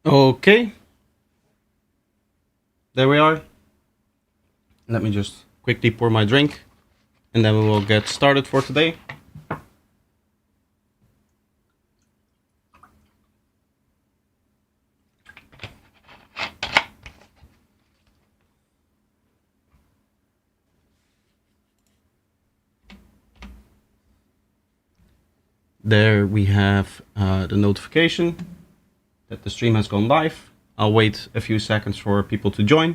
Okay, there we are. Let me just quickly pour my drink and then we will get started for today. There we have the notification that the stream has gone live. I'll wait a few seconds for people to join.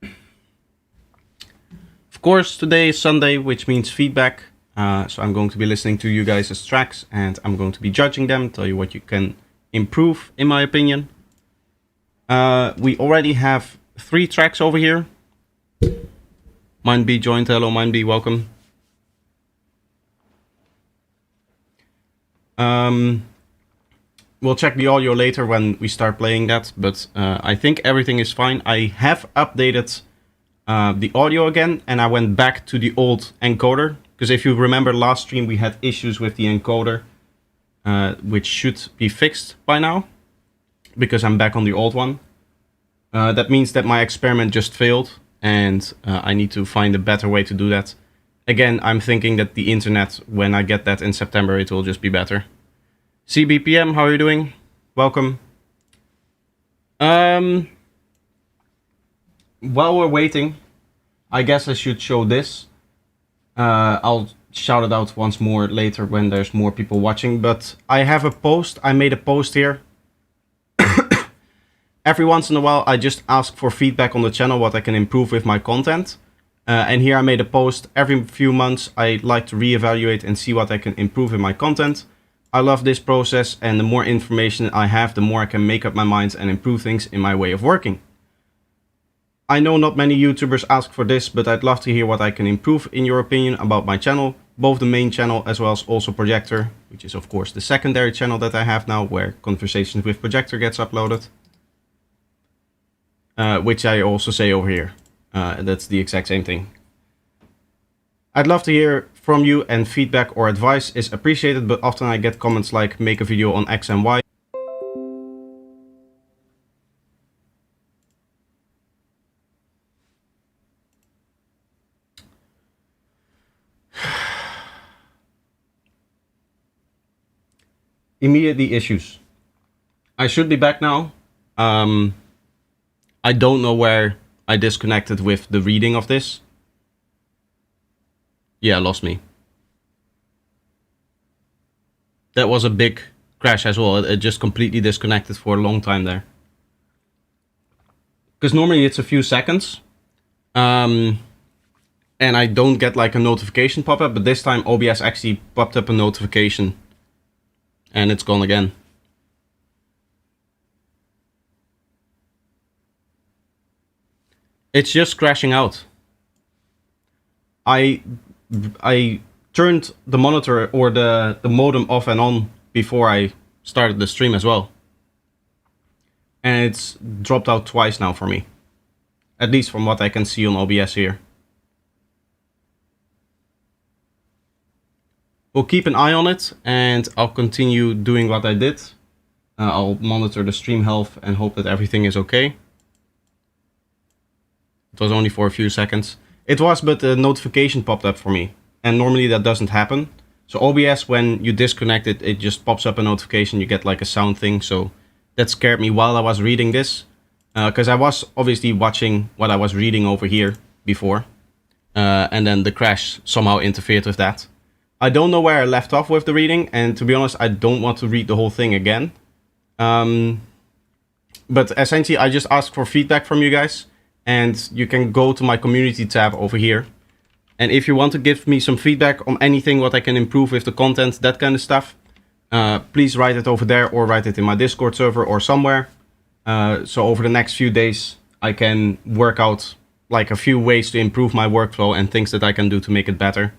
Of course, today is Sunday, which means feedback. So I'm going to be listening to you guys' tracks and I'm going to be judging them, tell you what you can improve, in my opinion. We already have 3 tracks over here. Mind B joined. Hello, Mind B, welcome. We'll check the audio later when we start playing that, but I think everything is fine. I have updated the audio again, and I went back to the old encoder, because if you remember last stream we had issues with the encoder, which should be fixed by now, because I'm back on the old one. That means that my experiment just failed, and I need to find a better way to do that. Again, I'm thinking that the internet, when I get that in September, it will just be better. CBPM, how are you doing? Welcome. While we're waiting, I guess I should show this. I'll shout it out once more later when there's more people watching, but I have a post. I made a post here. Every once in a while, I just ask for feedback on the channel, what I can improve with my content. And here I made a post. Every few months, I like to reevaluate and see what I can improve in my content. I love this process, and the more information I have, the more I can make up my mind and improve things in my way of working. I know not many YouTubers ask for this, but I'd love to hear what I can improve in your opinion about my channel, both the main channel as well as also Projector, which is of course the secondary channel that I have now, where Conversations with Projector gets uploaded. Which I also say over here. That's the exact same thing. I'd love to hear from you, and feedback or advice is appreciated, but often I get comments like make a video on X and Y. Immediately issues. I should be back now. I don't know where I disconnected with the reading of this. Yeah, lost me. That was a big crash as well. It just completely disconnected for a long time there. Because normally it's a few seconds. And I don't get like a notification pop up, but this time OBS actually popped up a notification. And it's gone again. It's just crashing out. I turned the monitor or the modem off and on before I started the stream as well. And it's dropped out twice now for me. At least from what I can see on OBS here. We'll keep an eye on it, and I'll continue doing what I did. I'll monitor the stream health and hope that everything is okay. It was only for a few seconds. It was, but a notification popped up for me. And normally that doesn't happen. So OBS, when you disconnect it, it just pops up a notification. You get like a sound thing. So that scared me while I was reading this. Because I was obviously watching what I was reading over here before. And then the crash somehow interfered with that. I don't know where I left off with the reading. And to be honest, I don't want to read the whole thing again. But essentially, I just asked for feedback from you guys. And you can go to my community tab over here. And if you want to give me some feedback on anything, what I can improve with the content, that kind of stuff, please write it over there or write it in my Discord server or somewhere. So over the next few days, I can work out like a few ways to improve my workflow and things that I can do to make it better.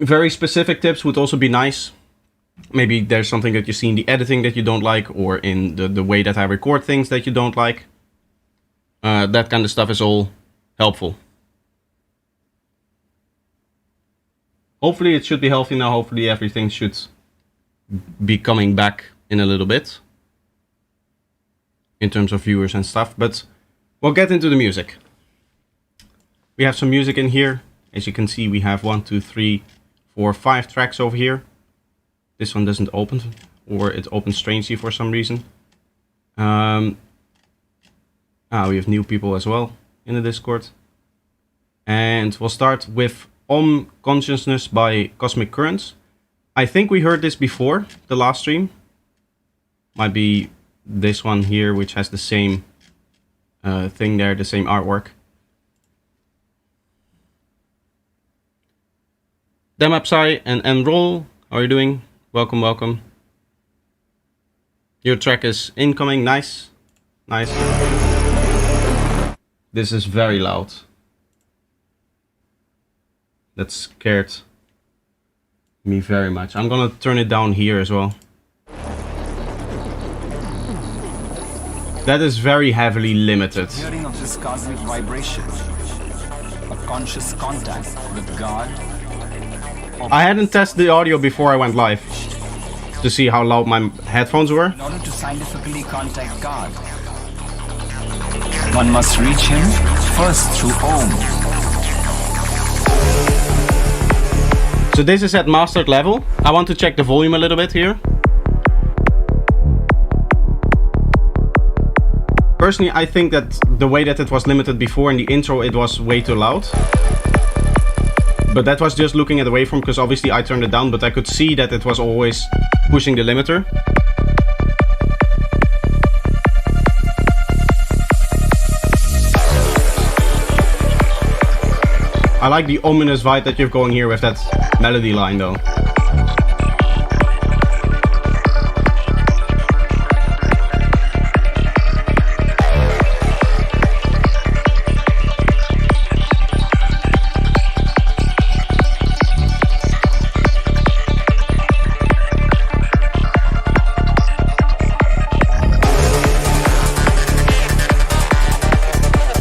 Very specific tips would also be nice. Maybe there's something that you see in the editing that you don't like, or in the way that I record things that you don't like. That kind of stuff is all helpful. Hopefully it should be healthy now. Hopefully everything should be coming back in a little bit in terms of viewers and stuff, but we'll get into the music. We have some music in here. As you can see, we have 1, 2, 3, 4, 5 tracks over here. This one doesn't open, or it opens strangely for some reason. We have new people as well in the Discord. And we'll start with Om Consciousness by Cosmic Currents. I think we heard this before, the last stream. Might be this one here, which has the same thing there, the same artwork. Demapsai and Enroll, how are you doing? Welcome, welcome. Your track is incoming, nice. Nice. This is very loud. That scared me very much. I'm gonna turn it down here as well. That is very heavily limited. Hearing of this cosmic vibration, a conscious contact with God. I hadn't tested the audio before I went live to see how loud my headphones were. In order to scientifically contact God, one must reach Him first through Om. So this is at mastered level. I want to check the volume a little bit here. Personally, I think that the way that it was limited before in the intro, it was way too loud. But that was just looking at the waveform, because obviously I turned it down, but I could see that it was always pushing the limiter. I like the ominous vibe that you're going here with that melody line though.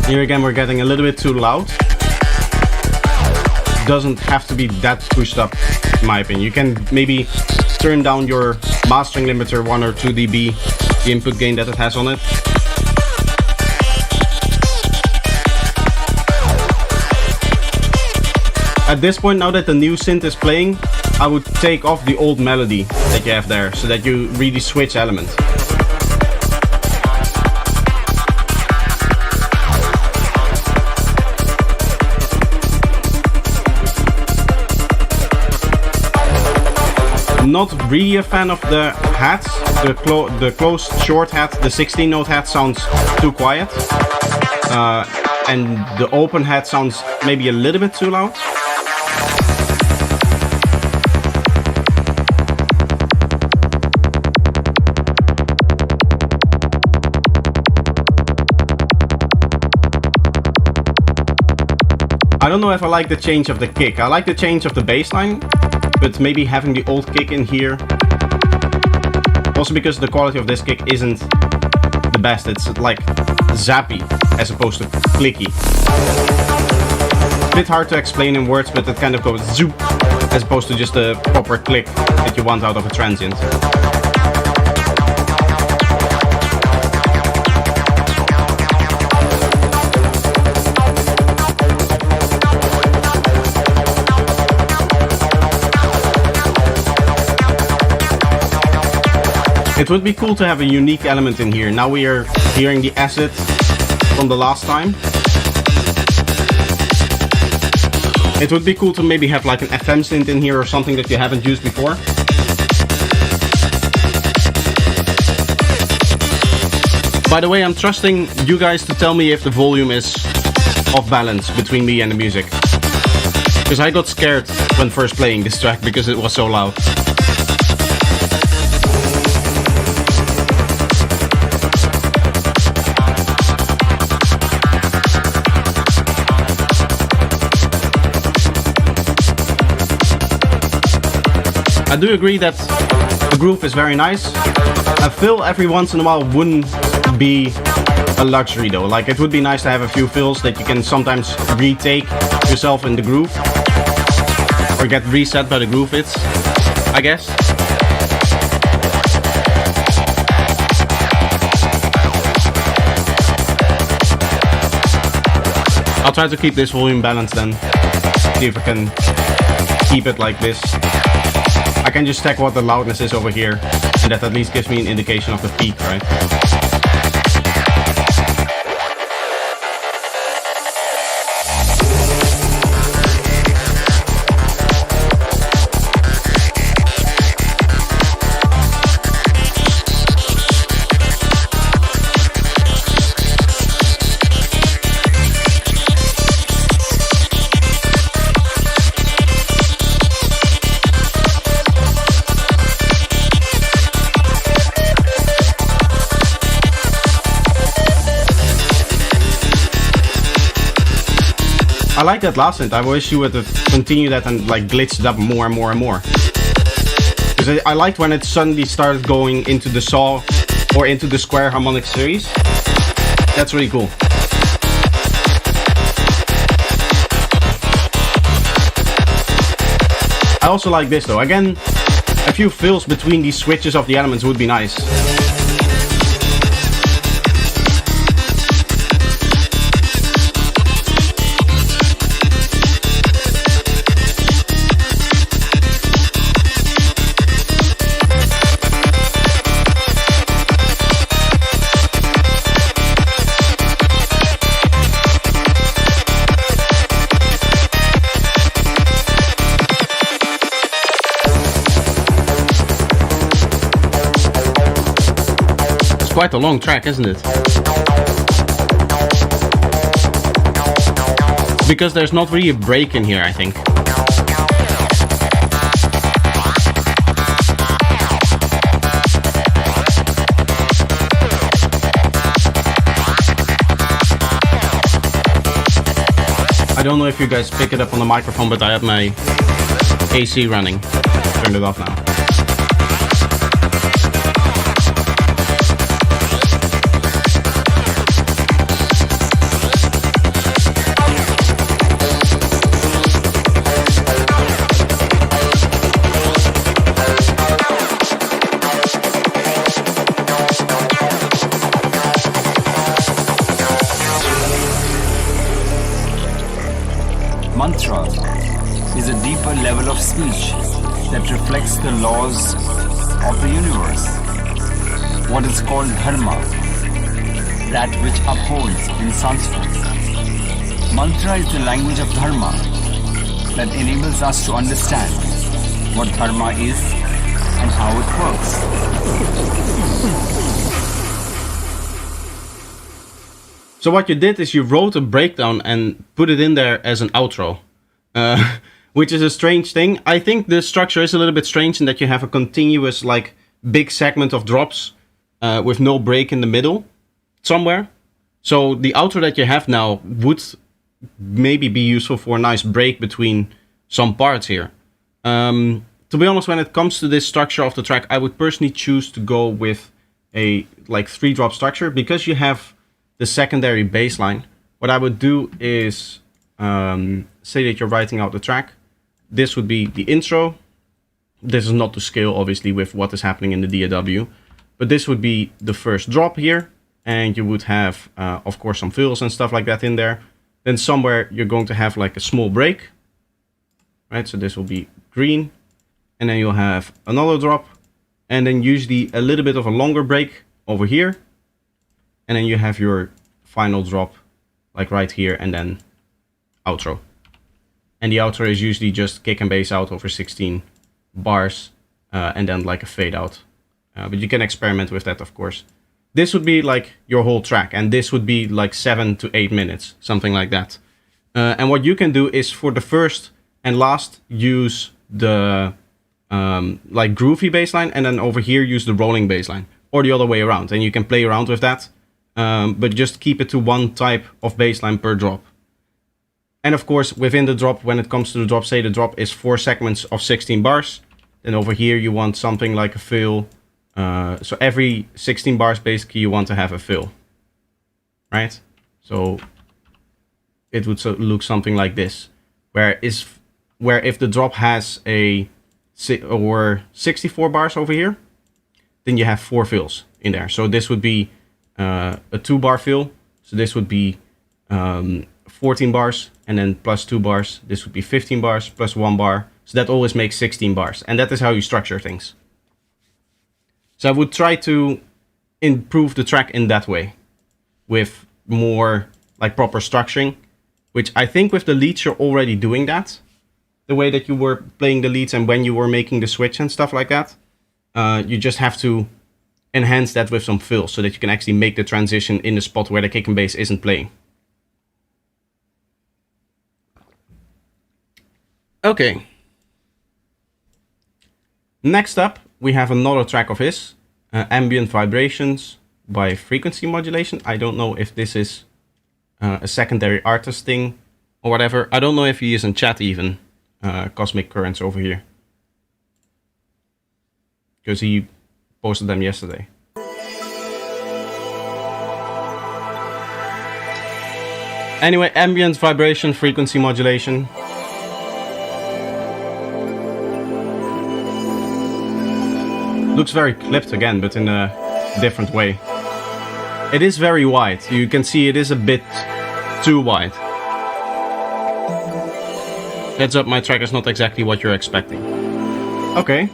Here again, we're getting a little bit too loud. Doesn't have to be that pushed up, in my opinion. You can maybe turn down your mastering limiter 1 or 2 dB, the input gain that it has on it. At this point, now that the new synth is playing, I would take off the old melody that you have there, so that you really switch elements. Not really a fan of the hats. The closed short hat, the 16 note hat sounds too quiet. And the open hat sounds maybe a little bit too loud. I don't know if I like the change of the kick. I like the change of the bass line, but maybe having the old kick in here. Also because the quality of this kick isn't the best. It's like zappy as opposed to clicky. A bit hard to explain in words, but it kind of goes zoop as opposed to just a proper click that you want out of a transient. It would be cool to have a unique element in here. Now we are hearing the acid from the last time. It would be cool to maybe have like an FM synth in here or something that you haven't used before. By the way, I'm trusting you guys to tell me if the volume is off balance between me and the music. Because I got scared when first playing this track because it was so loud. I do agree that the groove is very nice. A fill every once in a while wouldn't be a luxury though. Like it would be nice to have a few fills that you can sometimes retake yourself in the groove. Or get reset by the groove hits, I guess. I'll try to keep this volume balanced then. See if I can keep it like this. I can just check what the loudness is over here, and that at least gives me an indication of the peak, right? I like that last synth. I wish you would have continued that and like glitched it up more and more and more. Because I liked when it suddenly started going into the saw or into the square harmonic series. That's really cool. I also like this though. Again, a few fills between these switches of the elements would be nice. Quite a long track, isn't it? Because there's not really a break in here, I think. I don't know if you guys pick it up on the microphone, but I have my AC running. Turned it off now. Mantra is a deeper level of speech that reflects the laws of the universe. What is called dharma, that which upholds in Sanskrit. Mantra is the language of dharma that enables us to understand what dharma is and how it works. So what you did is you wrote a breakdown and put it in there as an outro, which is a strange thing. I think the structure is a little bit strange in that you have a continuous, like, big segment of drops with no break in the middle somewhere. So the outro that you have now would maybe be useful for a nice break between some parts here. To be honest, when it comes to this structure of the track, I would personally choose to go with a like 3-drop structure because you have the secondary bass line. What I would do is say that you're writing out the track. This would be the intro. This is not to scale, obviously, with what is happening in the DAW. But this would be the first drop here. And you would have, of course, some fills and stuff like that in there. Then somewhere you're going to have like a small break. Right, so this will be green. And then you'll have another drop. And then usually a little bit of a longer break over here. And then you have your final drop, like right here, and then outro. And the outro is usually just kick and bass out over 16 bars, and then like a fade out. But you can experiment with that, of course. This would be like your whole track, and this would be like 7 to 8 minutes, something like that. And what you can do is for the first and last, use the like groovy bass line, and then over here use the rolling bass line, or the other way around. And you can play around with that. But just keep it to one type of bassline per drop. And of course, within the drop, when it comes to the drop, say the drop is 4 segments of 16 bars, then over here you want something like a fill. So every 16 bars, basically, you want to have a fill, right? So it would look something like this, where if the drop has a 64 bars over here, then you have 4 fills in there. So this would be a 2-bar fill. So this would be 14 bars, and then plus 2 bars. This would be 15 bars plus 1 bar. So that always makes 16 bars. And that is how you structure things. So I would try to improve the track in that way, with more like proper structuring, which I think with the leads you're already doing that. The way that you were playing the leads and when you were making the switch and stuff like that. You just have to enhance that with some fills so that you can actually make the transition in the spot where the kick and bass isn't playing. Okay. Next up, we have another track of his, Ambient Vibrations by Frequency Modulation. I don't know if this is a secondary artist thing or whatever. I don't know if he is in chat even, Cosmic Currents over here. Because he posted them yesterday. Anyway, Ambient Vibration, Frequency Modulation. Looks very clipped again, but in a different way. It is very wide. You can see it is a bit too wide. Heads up, my track is not exactly what you're expecting. Okay.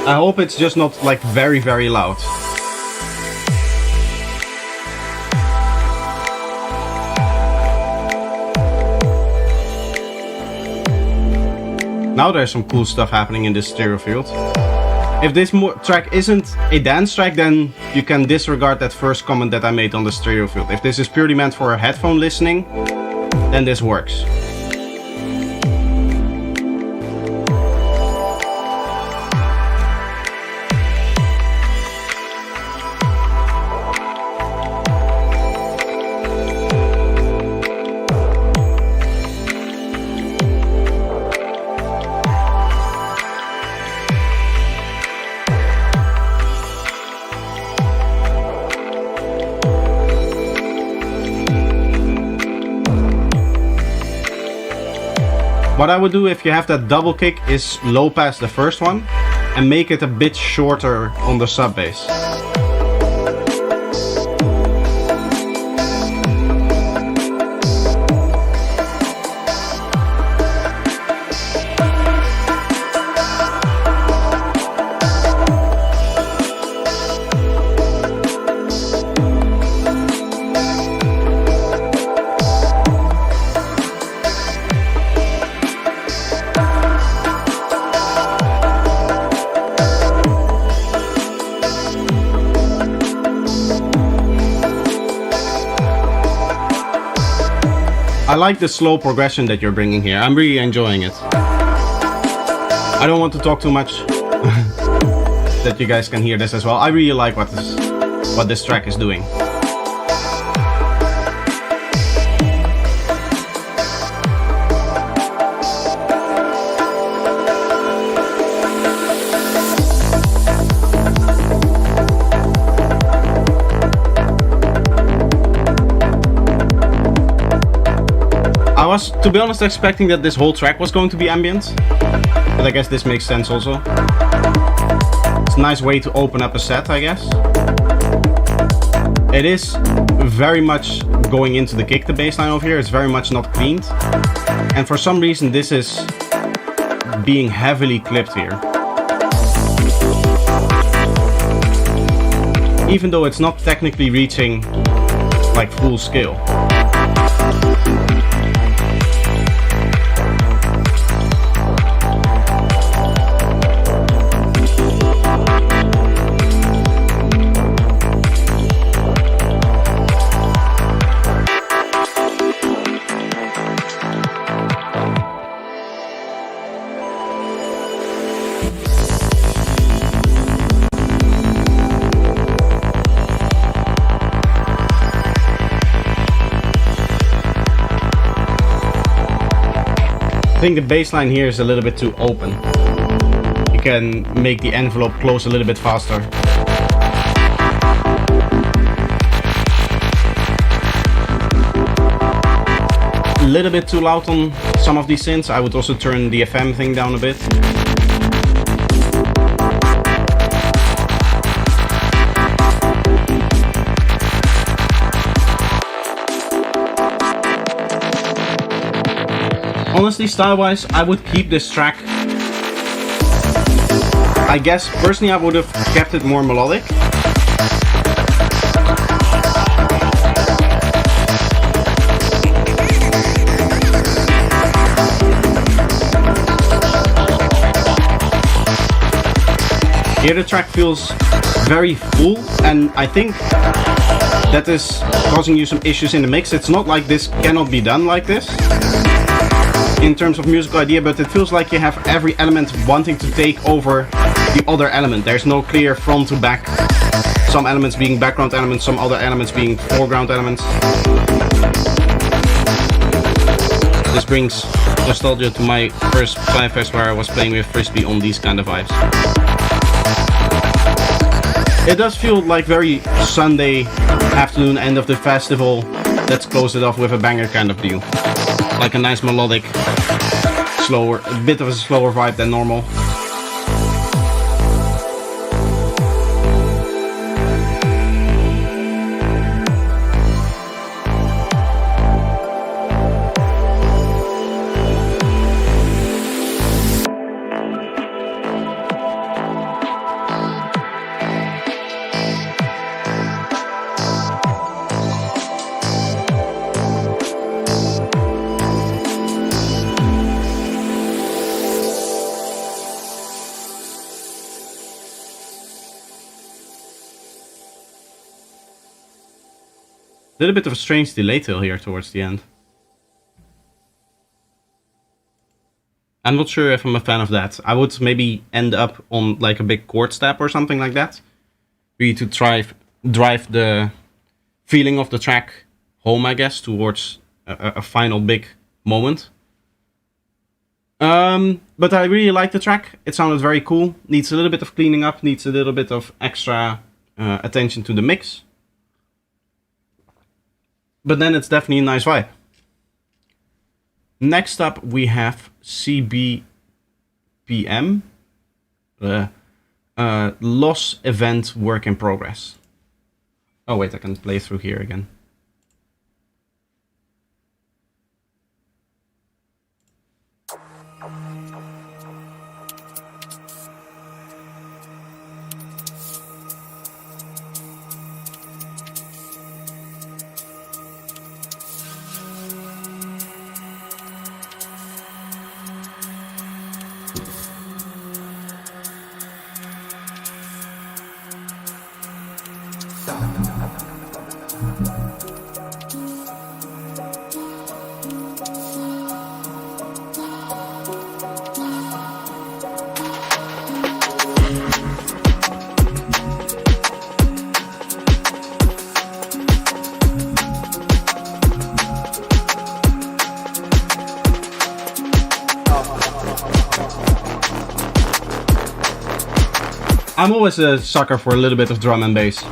I hope it's just not like very, very loud. Now there's some cool stuff happening in this stereo field. If this track isn't a dance track, then you can disregard that first comment that I made on the stereo field. If this is purely meant for headphone listening, then this works. What I would do if you have that double kick is low pass the first one and make it a bit shorter on the sub bass. I like the slow progression that you're bringing here. I'm really enjoying it. I don't want to talk too much that you guys can hear this as well. I really like what this track is doing. I was, to be honest, expecting that this whole track was going to be ambient, but I guess this makes sense also. It's a nice way to open up a set, I guess. It is very much going into the kick, the bass line over here. It's very much not cleaned. And for some reason this is being heavily clipped here. Even though it's not technically reaching like full scale. I think the bass line here is a little bit too open. You can make the envelope close a little bit faster. A little bit too loud on some of these synths. I would also turn the FM thing down a bit. Honestly, style-wise, I would keep this track. I guess, personally, I would have kept it more melodic. Here the track feels very full, and I think that is causing you some issues in the mix. It's not like this cannot be done like this in terms of musical idea, but it feels like you have every element wanting to take over the other element. There's no clear front to back. Some elements being background elements, some other elements being foreground elements. This brings nostalgia to my first Firefest where I was playing with Frisbee on these kind of vibes. It does feel like very Sunday afternoon, end of the festival. Let's close it off with a banger kind of deal. Like a nice melodic, slower, a bit of a slower vibe than normal. A little bit of a strange delay tail here towards the end. I'm not sure if I'm a fan of that. I would maybe end up on like a big chord step or something like that. Really to drive the feeling of the track home, I guess, towards a final big moment. But I really like the track. It sounded very cool. Needs a little bit of cleaning up. Needs a little bit of extra attention to the mix. But then it's definitely a nice vibe. Next up we have CBPM. Loss Event Work in Progress. Oh wait, I can play through here again. I'm always a sucker for a little bit of drum and bass.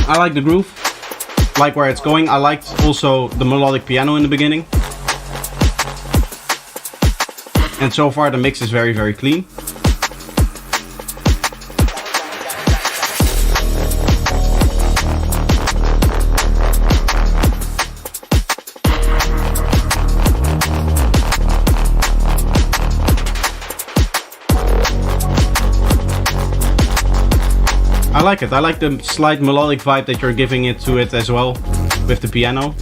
I like the groove, like where it's going. I liked also the melodic piano in the beginning. And so far the mix is very, very clean. I like it. I like the slight melodic vibe that you're giving it to it as well with the piano.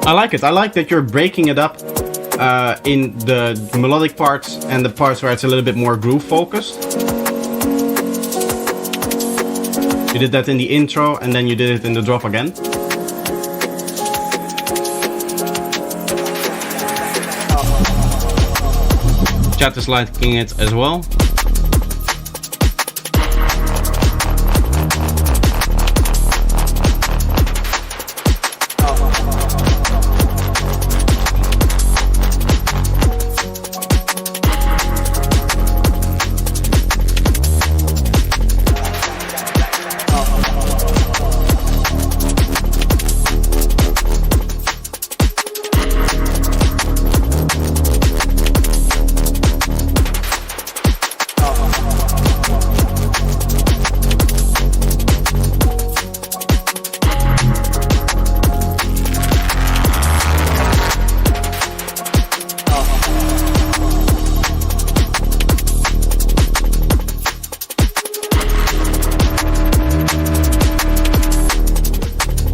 I like it. I like that you're breaking it up in the melodic parts and the parts where it's a little bit more groove focused. You did that in the intro, and then you did it in the drop again. Chat is liking it as well.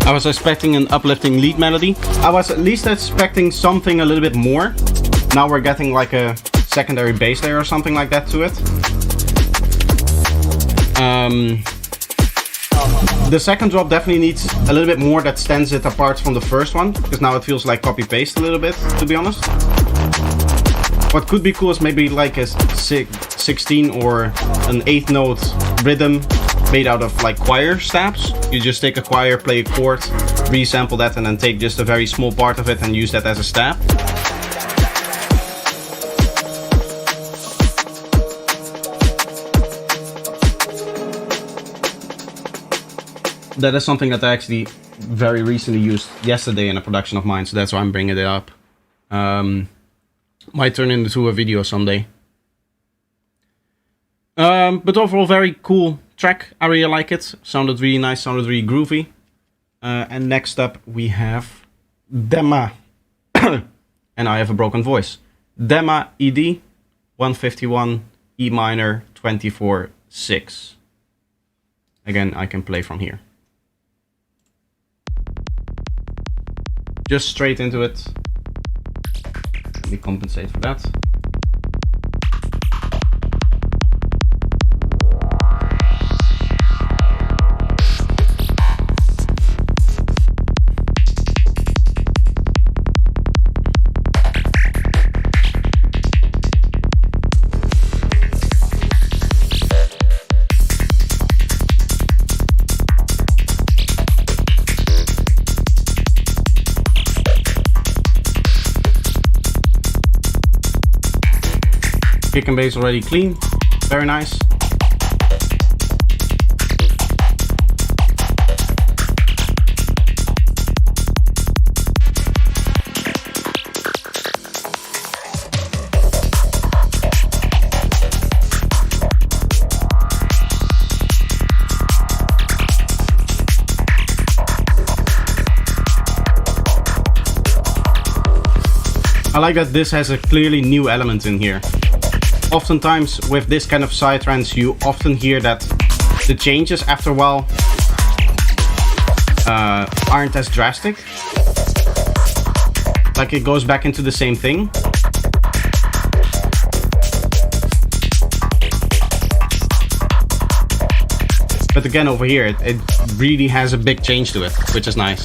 I was expecting an uplifting lead melody. I was at least expecting something a little bit more. Now we're getting like a secondary bass layer or something like that to it. The second drop definitely needs a little bit more that stands it apart from the first one, because now it feels like copy-paste a little bit, to be honest. What could be cool is maybe like a 16 or an 8th note rhythm made out of like choir stabs. You just take a choir, play a chord, resample that, and then take just a very small part of it and use that as a stab. That is something that I actually very recently used yesterday in a production of mine, so that's why I'm bringing it up. Might turn into a video someday. But overall, very cool track. I really like it. Sounded really nice, sounded really groovy. And next up we have Dema. And I have a broken voice. Dema ED 151 E minor 24/6. Again, I can play from here. Just straight into it. Let me compensate for that. Kick and bass already clean, very nice. I like that this has a clearly new element in here. Oftentimes with this kind of psytrance you often hear that the changes after a while aren't as drastic. Like it goes back into the same thing. But again over here it really has a big change to it, which is nice.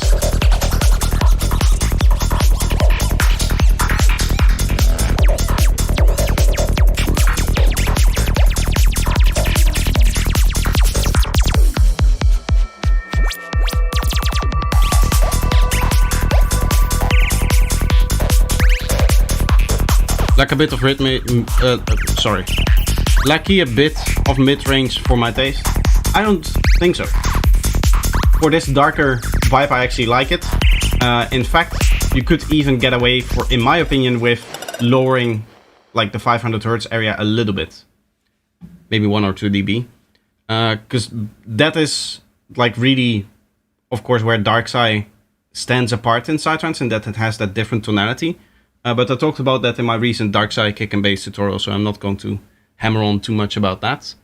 Like a bit of lacking a bit of mid-range for my taste? I don't think so. For this darker vibe I actually like it. In fact, you could even get away, in my opinion, with lowering like the 500 Hz area a little bit. Maybe 1 or 2 dB. Because that is like really, of course, where Darkside stands apart in psytrance, and that it has that different tonality. But I talked about that in my recent Darkside kick and bass tutorial, so I'm not going to hammer on too much about that.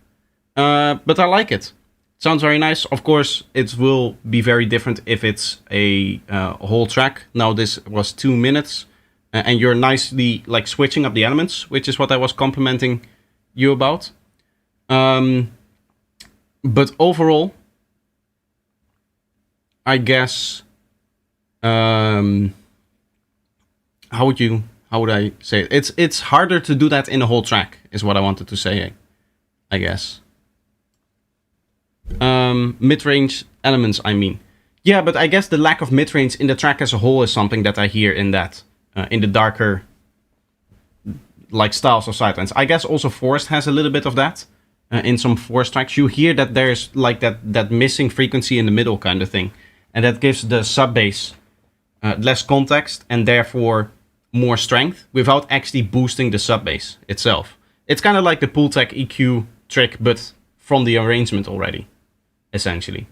But I like it. Sounds very nice. Of course, it will be very different if it's a whole track. Now this was 2 minutes, and you're nicely like switching up the elements, which is what I was complimenting you about. But overall, I guess, how would I say it? It's harder to do that in a whole track, is what I wanted to say, I guess. Mid-range elements, I mean. Yeah, but I guess the lack of mid-range in the track as a whole is something that I hear in that, in the darker, like, styles of sidelines. I guess also Forest has a little bit of that. In some Forest tracks, you hear that there's like that missing frequency in the middle kind of thing. And that gives the sub-bass less context and therefore more strength without actually boosting the sub-bass itself. It's kind of like the Pultec EQ trick, but from the arrangement already, essentially.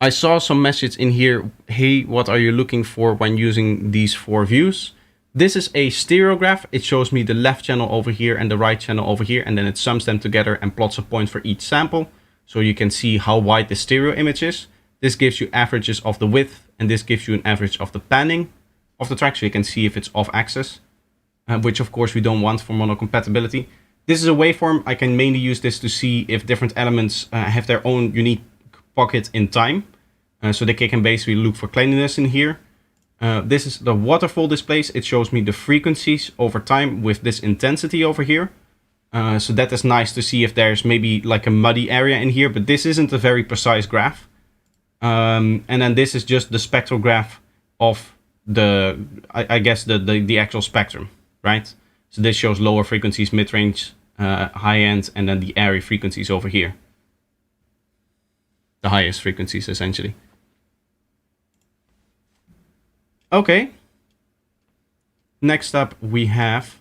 I saw some message in here. Hey, what are you looking for when using these 4 views? This is a stereo graph. It shows me the left channel over here and the right channel over here, and then it sums them together and plots a point for each sample. So you can see how wide the stereo image is. This gives you averages of the width, and this gives you an average of the panning of the track, so you can see if it's off axis, which of course we don't want for monocompatibility. This is a waveform. I can mainly use this to see if different elements have their own unique pocket in time. So they can basically look for cleanliness in here. This is the waterfall displays. It shows me the frequencies over time with this intensity over here. So that is nice to see if there's maybe like a muddy area in here, but this isn't a very precise graph. And then this is just the spectral graph of the, I guess the actual spectrum, right? So this shows lower frequencies, mid-range, high-end, and then the area frequencies over here. The highest frequencies, essentially. Okay. Next up, we have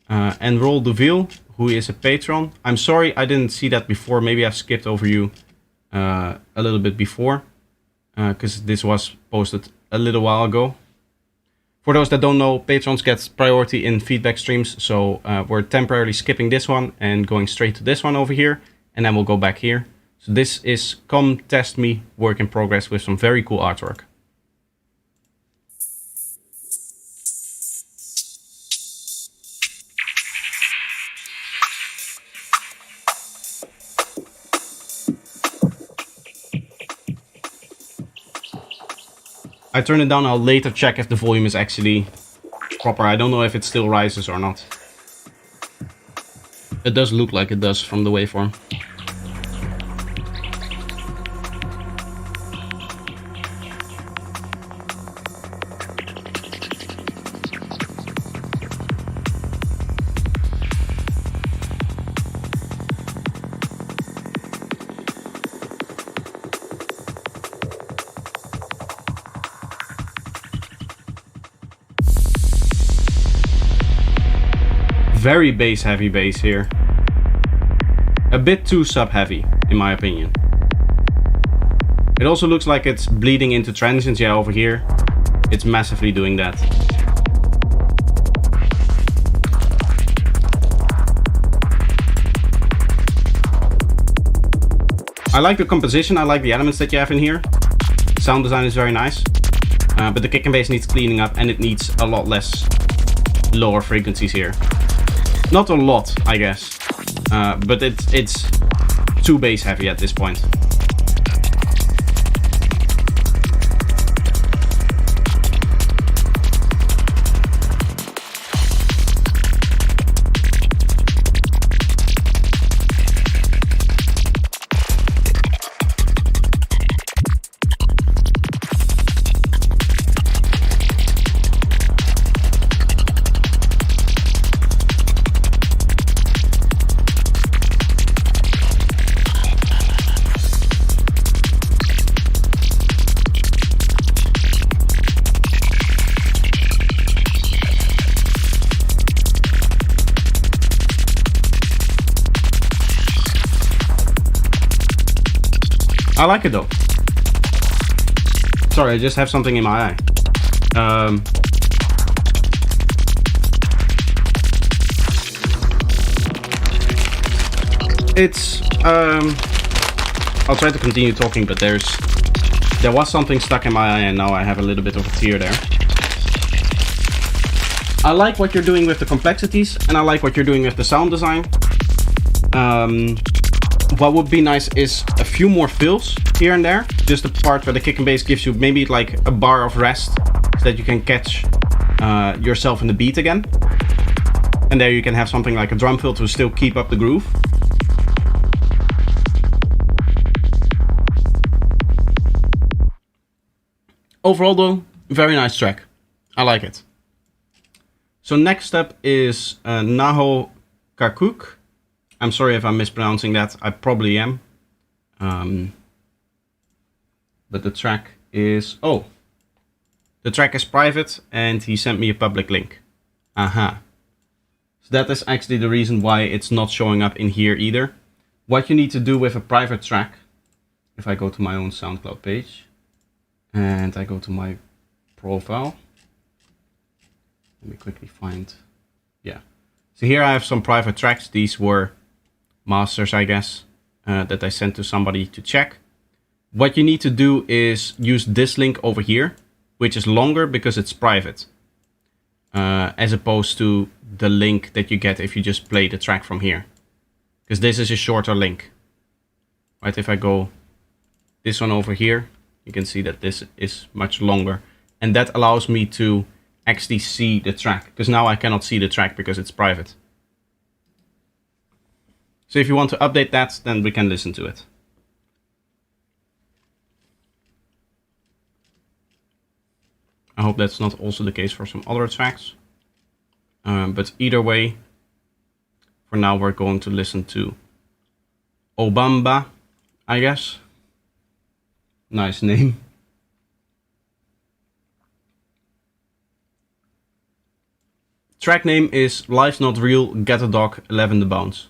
Enroll Deville, who is a patron. I'm sorry I didn't see that before. Maybe I've skipped over you a little bit before, because this was posted a little while ago. For those that don't know, patrons get priority in feedback streams, so we're temporarily skipping this one and going straight to this one over here, and then we'll go back here. So this is Come Test Me, work in progress with some very cool artwork. I turn it down. I'll later check if the volume is actually proper. I don't know if it still rises or not. It does look like it does from the waveform. Very bass heavy bass here. A bit too sub heavy, in my opinion. It also looks like it's bleeding into transients. Yeah, over here, it's massively doing that. I like the composition, I like the elements that you have in here. Sound design is very nice. But the kick and bass needs cleaning up, and it needs a lot less lower frequencies here. Not a lot, I guess, but it's too bass heavy at this point. I like it though. Sorry, I just have something in my eye. It's I'll try to continue talking, but there was something stuck in my eye and now I have a little bit of a tear there. I like what you're doing with the complexities and I like what you're doing with the sound design. what would be nice is a few more fills here and there. Just the part where the kick and bass gives you maybe like a bar of rest so that you can catch yourself in the beat again. And there you can have something like a drum fill to still keep up the groove. Overall though, very nice track. I like it. So next up is Naho Kakuk. I'm sorry if I'm mispronouncing that. I probably am. But the track is... Oh. The track is private and he sent me a public link. Aha. So that is actually the reason why it's not showing up in here either. What you need to do with a private track... If I go to my own SoundCloud page... And I go to my profile. Let me quickly find... Yeah. So here I have some private tracks. These were masters, I guess, that I sent to somebody to check. What you need to do is use this link over here, which is longer because it's private. As opposed to the link that you get if you just play the track from here. Because this is a shorter link. Right, if I go this one over here, you can see that this is much longer. And that allows me to actually see the track. Because now I cannot see the track because it's private. So if you want to update that, then we can listen to it. I hope that's not also the case for some other tracks. But either way, for now we're going to listen to Obamba, I guess. Nice name. Track name is Life's Not Real, Get a Dog, 11 the Bounce.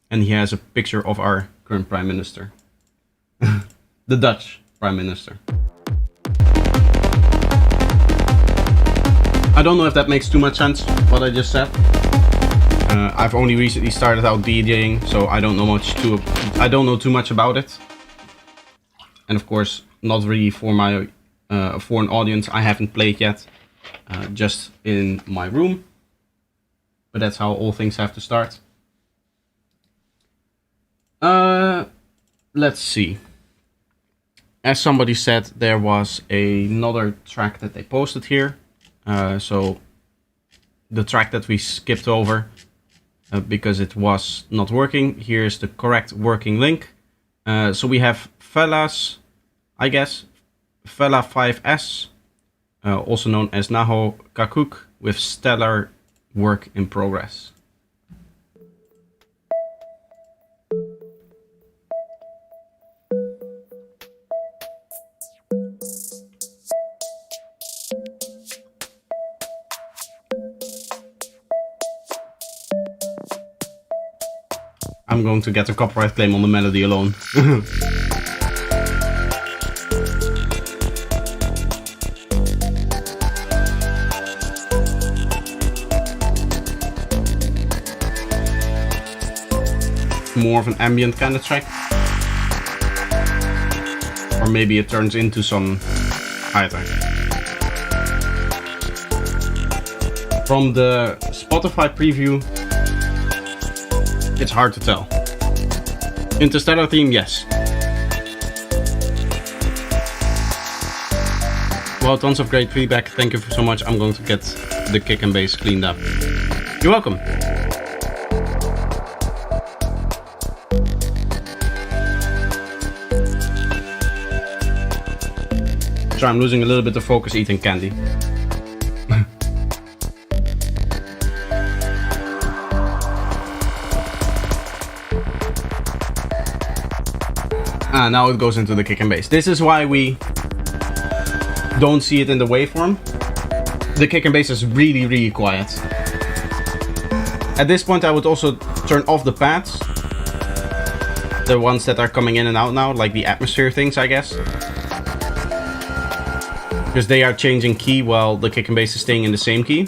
And he has a picture of our current Prime Minister. The Dutch Prime Minister. I don't know if that makes too much sense, what I just said. I've only recently started out DJing, so I don't know too much about it. And of course, not really for my for an audience. I haven't played yet, just in my room. But that's how all things have to start. Let's see. As somebody said, there was another track that they posted here. So the track that we skipped over because it was not working. Here's the correct working link. So we have Fellas, I guess, Fella 5S, also known as Naho Kakuk, with Stellar Work in Progress. I'm going to get a copyright claim on the melody alone. More of an ambient kind of track. Or maybe it turns into some high track. From the Spotify preview, it's hard to tell. Interstellar theme, yes. Well, tons of great feedback. Thank you so much. I'm going to get the kick and bass cleaned up. You're welcome. Sorry, I'm losing a little bit of focus eating candy. Now it goes into the kick and bass. This is why we don't see it in the waveform. The kick and bass is really, really quiet. At this point, I would also turn off the pads. The ones that are coming in and out now, like the atmosphere things, I guess. Because they are changing key while the kick and bass is staying in the same key.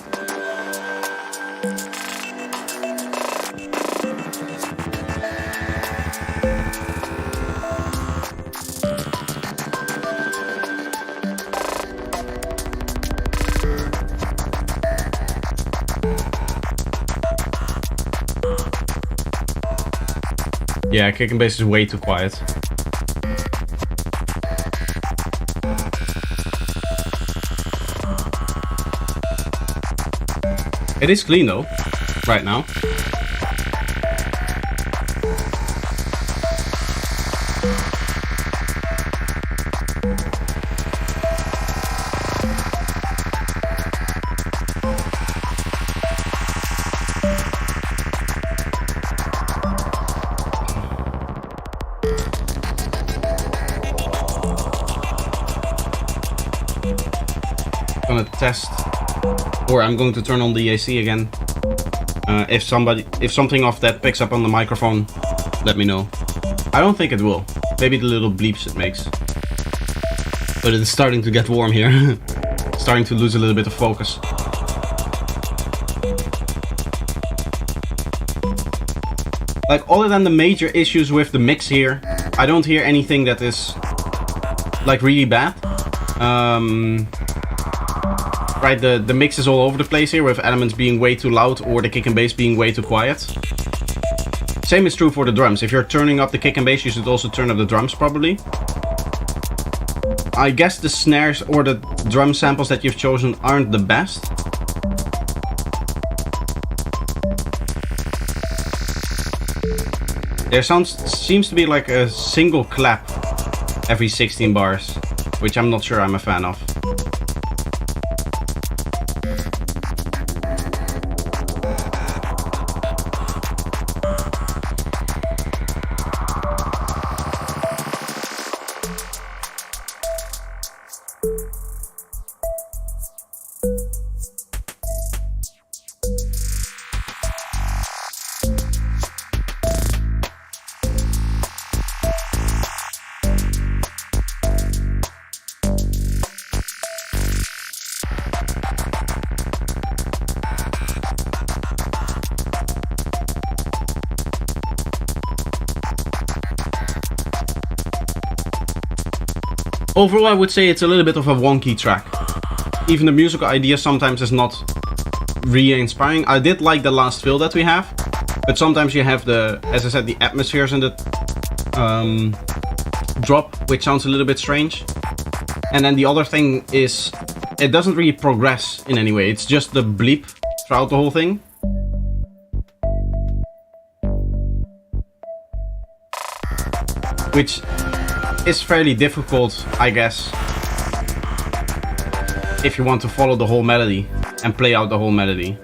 Yeah, kick and bass is way too quiet. It is clean though, right now. Gonna test, or I'm going to turn on the AC again. If something off that picks up on the microphone, let me know. I don't think it will. Maybe the little bleeps it makes. But it's starting to get warm here. Starting to lose a little bit of focus. Like, other than the major issues with the mix here, I don't hear anything that is like really bad. Right, the mix is all over the place here, with elements being way too loud or the kick and bass being way too quiet. Same is true for the drums. If you're turning up the kick and bass, you should also turn up the drums probably. I guess the snares or the drum samples that you've chosen aren't the best. There seems to be like a single clap every 16 bars, which I'm not sure I'm a fan of. Overall, I would say it's a little bit of a wonky track. Even the musical idea sometimes is not really inspiring. I did like the last fill that we have, but sometimes you have the, as I said, the atmospheres in the drop, which sounds a little bit strange. And then the other thing is, it doesn't really progress in any way. It's just the bleep throughout the whole thing. Which is fairly difficult, I guess, if you want to follow the whole melody and play out the whole melody.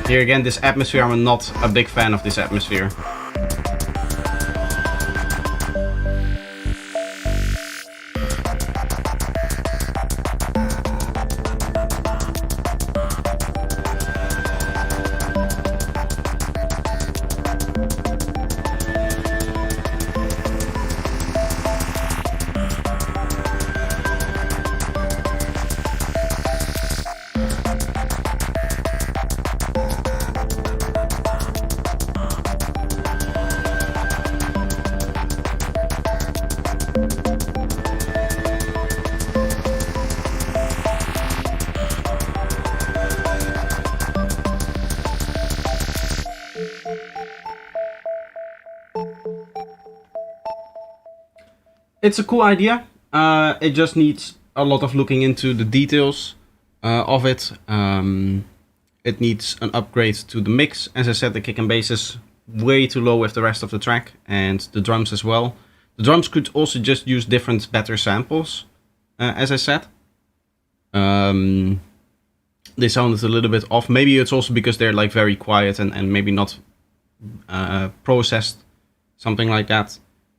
Here again, this atmosphere, I'm not a big fan of this atmosphere. It's a cool idea. It just needs a lot of looking into the details of it. It needs an upgrade to the mix. As I said, the kick and bass is way too low with the rest of the track, and the drums as well. The drums could also just use different, better samples, as I said. They sounded a little bit off. Maybe it's also because they're like very quiet and maybe not processed, something like that.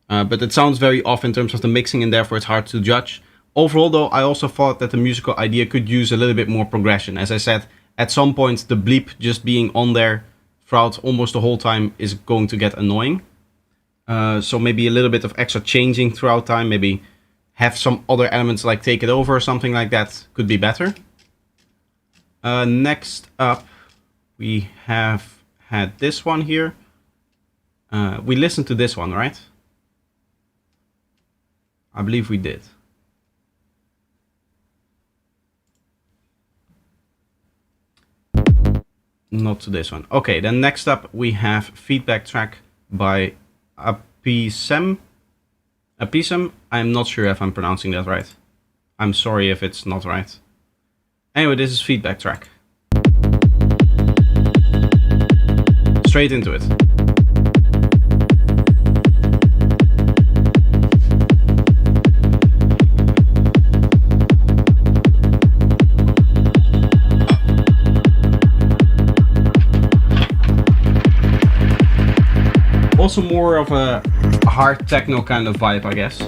But it sounds very off in terms of the mixing, and therefore it's hard to judge. Overall though, I also thought that the musical idea could use a little bit more progression. As I said, at some point the bleep just being on there throughout almost the whole time is going to get annoying. So maybe a little bit of extra changing throughout time, maybe have some other elements like take it over or something like that could be better. Next up, we have had this one here. We listened to this one, right? I believe we did. Not to this one. Okay, then next up we have feedback track by Apisem. Apisem, I'm not sure if I'm pronouncing that right. I'm sorry if it's not right. Anyway, this is feedback track. Straight into it. Also more of a hard techno kind of vibe, I guess.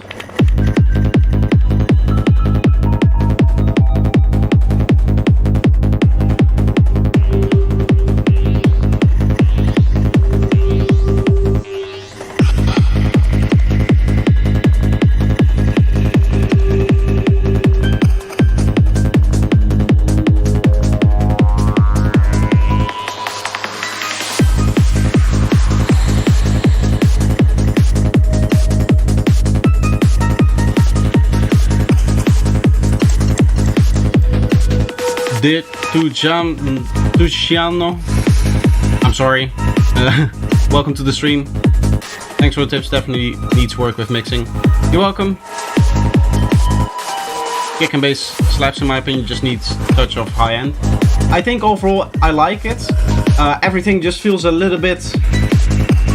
De Tuciano. I'm sorry. Welcome to the stream. Thanks for the tips. Definitely needs work with mixing. You're welcome. Kick and bass slaps, in my opinion, just needs a touch of high end. I think overall I like it. Everything just feels a little bit,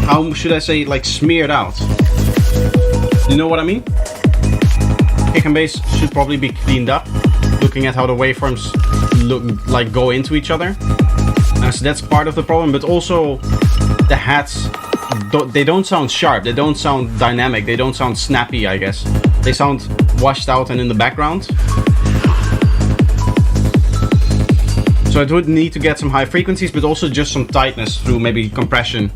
how should I say, like smeared out. You know what I mean? Kick and bass should probably be cleaned up. Looking at how the waveforms go into each other. So that's part of the problem, but also the hats, they don't sound sharp, they don't sound dynamic, they don't sound snappy, I guess. They sound washed out and in the background. So it would need to get some high frequencies, but also just some tightness through maybe compression.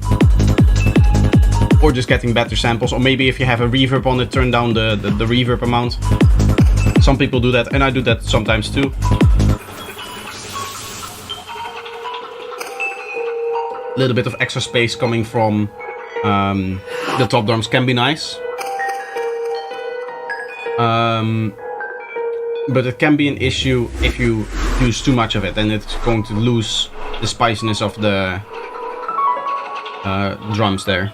Or just getting better samples, or maybe if you have a reverb on it, turn down the reverb amount. Some people do that, and I do that sometimes too. A little bit of extra space coming from the top drums can be nice. But it can be an issue if you use too much of it, and it's going to lose the spiciness of the drums there.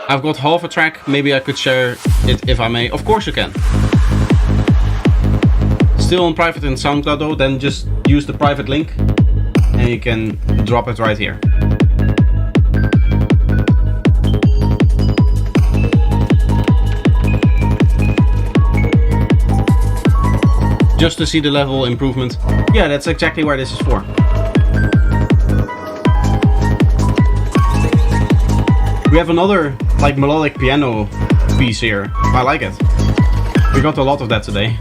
I've got half a track, maybe I could share it if I may. Of course you can. Still on private in SoundCloud though, then just use the private link and you can drop it right here. Just to see the level improvement. Yeah, that's exactly where this is for. We have another like melodic piano piece here. I like it. We got a lot of that today.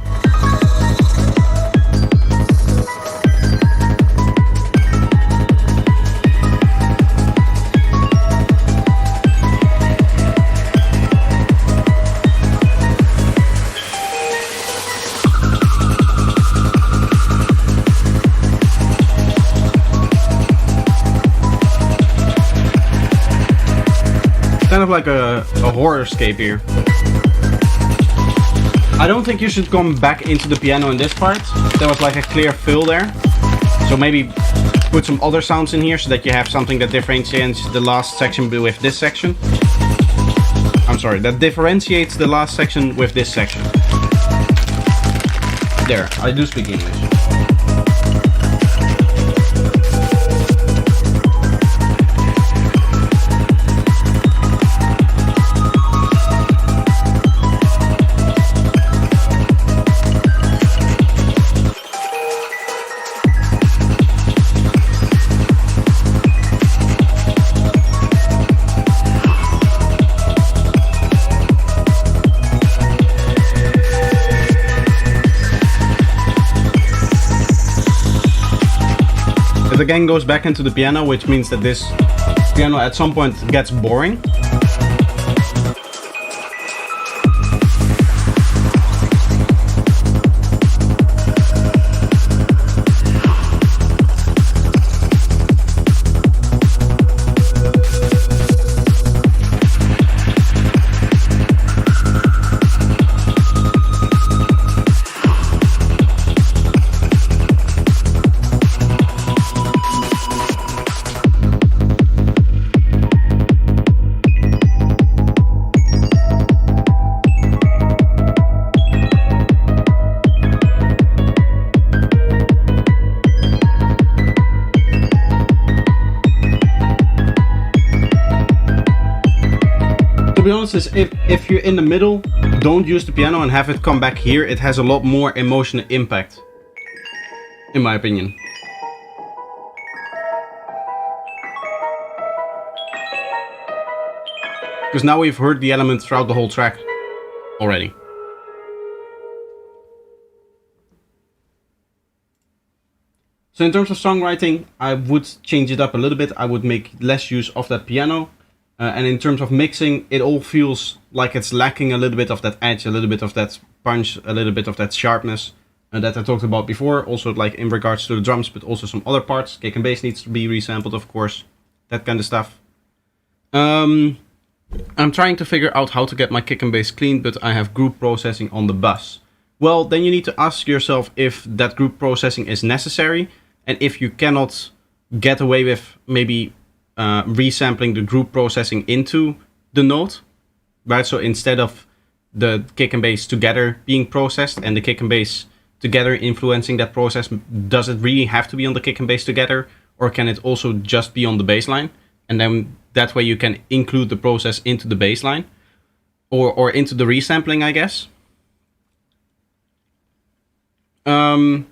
Kind of like a horrorscape here. I don't think you should come back into the piano in this part. There was like a clear fill there. So maybe put some other sounds in here so that you have something that differentiates the last section with this section. I'm sorry, that differentiates the last section with this section. There, I do speak English. It again goes back into the piano, which means that this piano at some point gets boring. be honest, is if you're in the middle, don't use the piano and have it come back here. It has a lot more emotional impact, in my opinion. Because now we've heard the element throughout the whole track already. So in terms of songwriting, I would change it up a little bit. I would make less use of that piano. And in terms of mixing, it all feels like it's lacking a little bit of that edge, a little bit of that punch, a little bit of that sharpness that I talked about before. Also like in regards to the drums, but also some other parts. Kick and bass needs to be resampled, of course. That kind of stuff. I'm trying to figure out how to get my kick and bass clean, but I have group processing on the bus. Well, then you need to ask yourself if that group processing is necessary, and if you cannot get away with maybe resampling the group processing into the note, right? So instead of the kick and bass together being processed and the kick and bass together influencing that process, does it really have to be on the kick and bass together, or can it also just be on the bass line? And then that way you can include the process into the bass line or into the resampling, I guess. And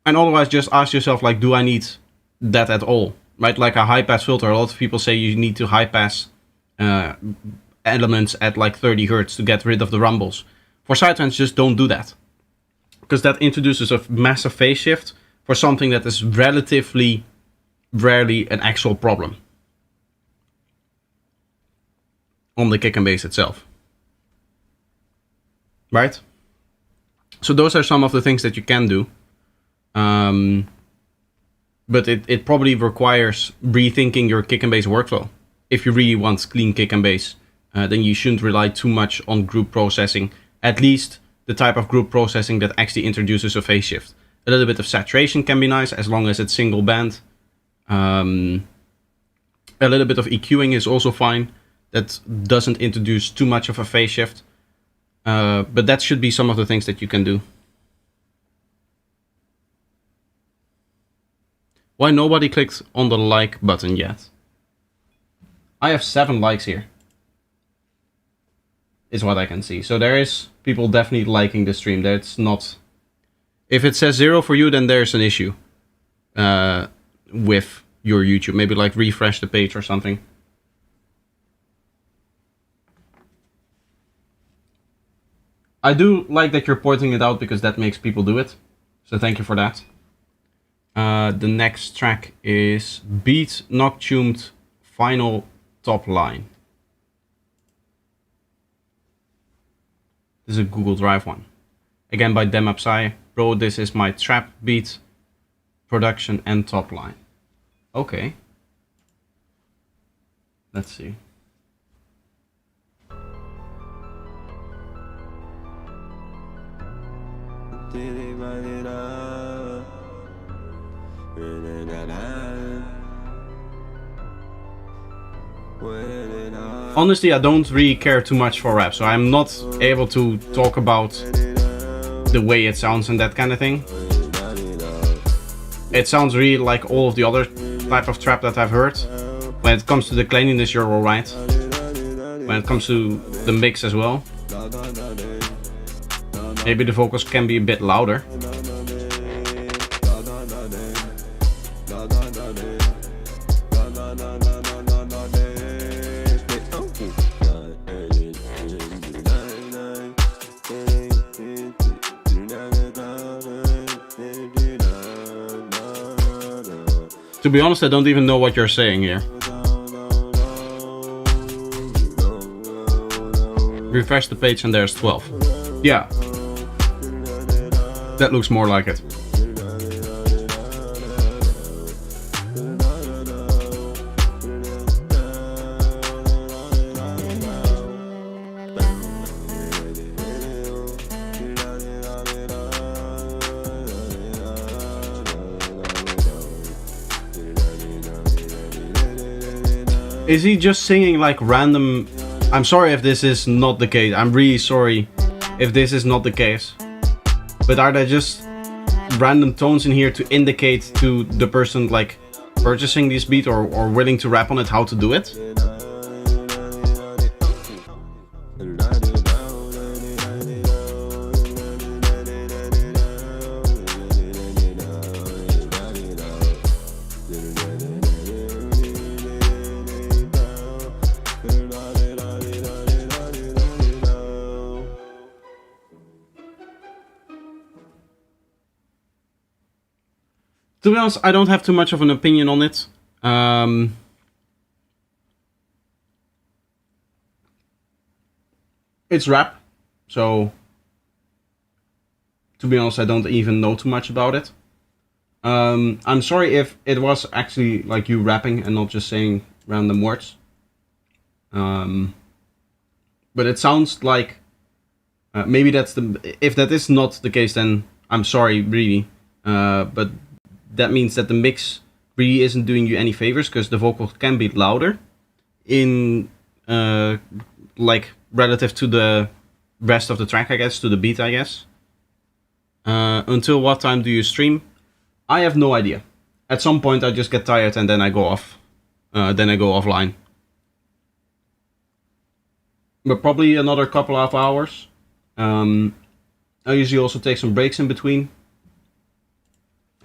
otherwise just ask yourself, like, do I need that at all? Right? Like a high pass filter, a lot of people say you need to high pass elements at like 30 hertz to get rid of the rumbles. For sidetones, just don't do that, because that introduces a massive phase shift for something that is relatively rarely an actual problem on the kick and bass itself. Right? So those are some of the things that you can do. But it probably requires rethinking your kick and bass workflow. If you really want clean kick and bass, then you shouldn't rely too much on group processing. At least the type of group processing that actually introduces a phase shift. A little bit of saturation can be nice as long as it's single band. A little bit of EQing is also fine. That doesn't introduce too much of a phase shift. But that should be some of the things that you can do. Why nobody clicked on the like button yet? I have 7 likes here. Is what I can see. So there is people definitely liking the stream. That's not... If it says 0 for you, then there's an issue with your YouTube. Maybe like refresh the page or something. I do like that you're pointing it out, because that makes people do it. So thank you for that. The next track is Beat Knock Tuned Final Top Line. This is a Google Drive one. Again by Demapsai. Bro, this is my trap beat, production and top line. Okay. Let's see. Honestly, I don't really care too much for rap, so I'm not able to talk about the way it sounds and that kind of thing. It sounds really like all of the other type of trap that I've heard. When it comes to the cleanliness, you're alright. When it comes to the mix as well. Maybe the vocals can be a bit louder. To be honest, I don't even know what you're saying here. Refresh the page and there's 12. Yeah. That looks more like it. Is he just singing like random... I'm sorry if this is not the case. I'm really sorry if this is not the case. But are there just random tones in here to indicate to the person like purchasing this beat or willing to rap on it how to do it? To be honest, I don't have too much of an opinion on it. It's rap, so to be honest, I don't even know too much about it. I'm sorry if it was actually like you rapping and not just saying random words. But it sounds like maybe that's if that is not the case, then I'm sorry, really. But that means that the mix really isn't doing you any favors, because the vocals can be louder in like relative to the rest of the track, I guess, to the beat, I guess. Until what time do you stream? I have no idea. At some point I just get tired and then I go off. Then I go offline. But probably another couple of hours. I usually also take some breaks in between.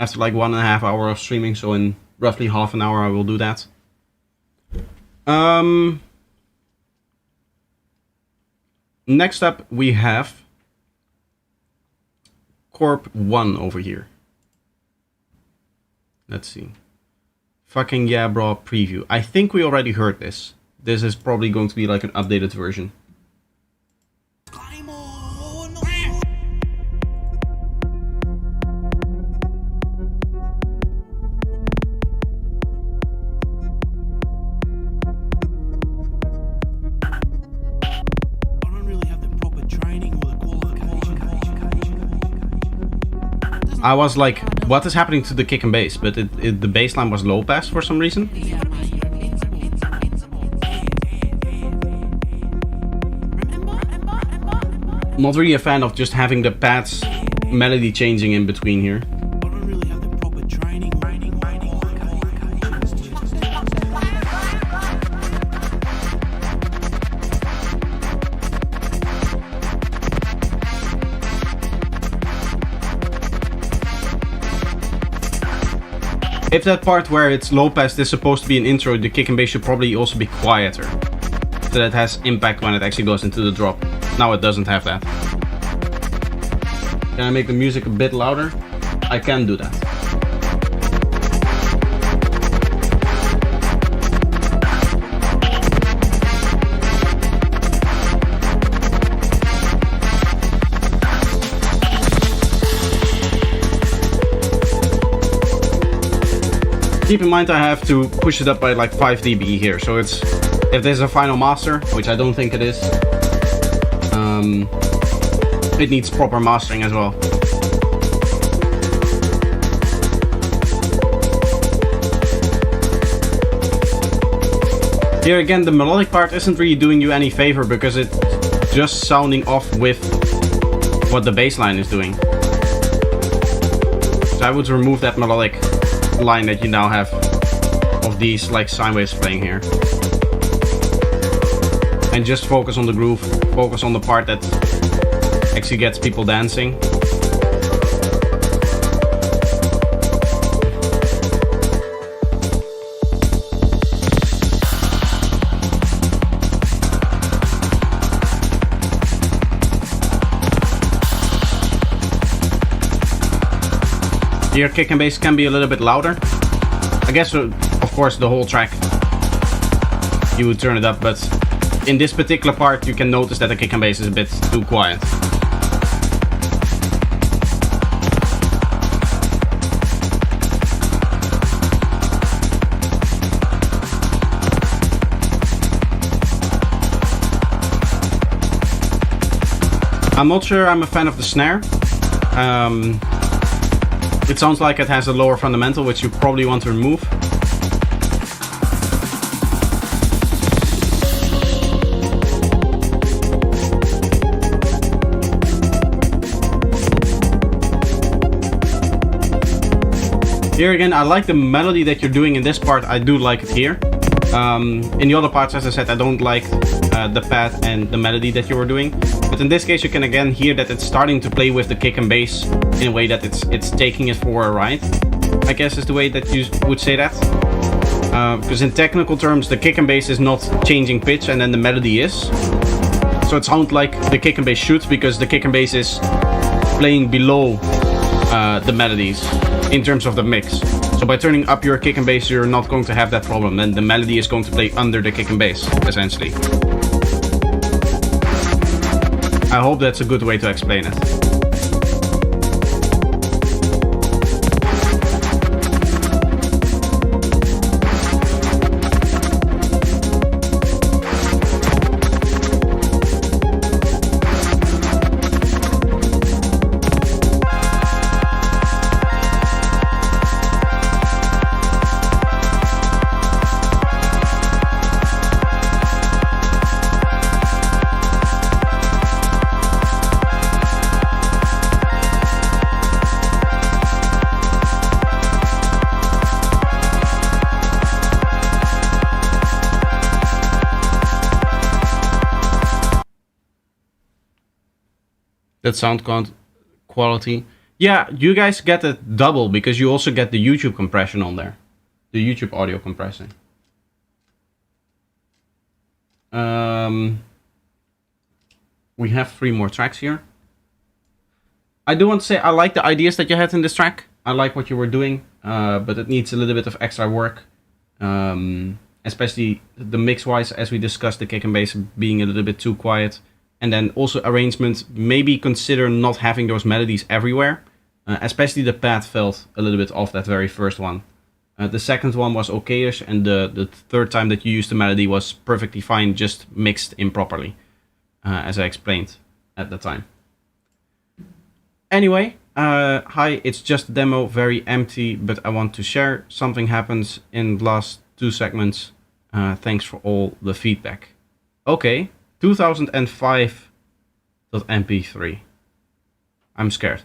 After like 1.5 hours of streaming, so in roughly half an hour I will do that. Next up we have Corp 1 over here. Let's see. Fucking yeah bro preview. I think we already heard this. This is probably going to be like an updated version. I was like, what is happening to the kick and bass? But the bass line was low pass for some reason. Not really a fan of just having the pads melody changing in between here. If that part where it's low pass is supposed to be an intro, the kick and bass should probably also be quieter, so that it has impact when it actually goes into the drop. Now it doesn't have that. Can I make the music a bit louder? I can do that. Keep in mind I have to push it up by like 5 dB here, so it's, if there's a final master, which I don't think it is, it needs proper mastering as well. Here again, the melodic part isn't really doing you any favor because it's just sounding off with what the bass line is doing. So I would remove that melodic line that you now have of these like sine waves playing here, and just focus on the groove, focus on the part that actually gets people dancing. Here kick and bass can be a little bit louder. I guess of course the whole track you would turn it up, but in this particular part you can notice that the kick and bass is a bit too quiet. I'm not sure I'm a fan of the snare. It sounds like it has a lower fundamental, which you probably want to remove. Here again, I like the melody that you're doing in this part. I do like it here. In the other parts, as I said, I don't like the pad and the melody that you were doing. But in this case, you can again hear that it's starting to play with the kick and bass in a way that it's taking it for a ride, I guess is the way that you would say that. Because in technical terms, the kick and bass is not changing pitch and then the melody is. So it sounds like the kick and bass should, because the kick and bass is playing below the melodies in terms of the mix. So by turning up your kick and bass, you're not going to have that problem. Then the melody is going to play under the kick and bass, essentially. I hope that's a good way to explain it. That sound quality. Yeah, you guys get it double because you also get the YouTube compression on there. The YouTube audio compressing. We have 3 more tracks here. I do want to say I like the ideas that you had in this track. I like what you were doing, but it needs a little bit of extra work. Especially the mix-wise, as we discussed, the kick and bass being a little bit too quiet. And then also arrangement, maybe consider not having those melodies everywhere. Especially the pad felt a little bit off that very first one. The second one was okayish, and the third time that you used the melody was perfectly fine, just mixed improperly. As I explained at the time. Anyway, hi, it's just a demo, very empty, but I want to share. Something happens in the last 2 segments. Thanks for all the feedback. Okay. 2005.mp3. I'm scared.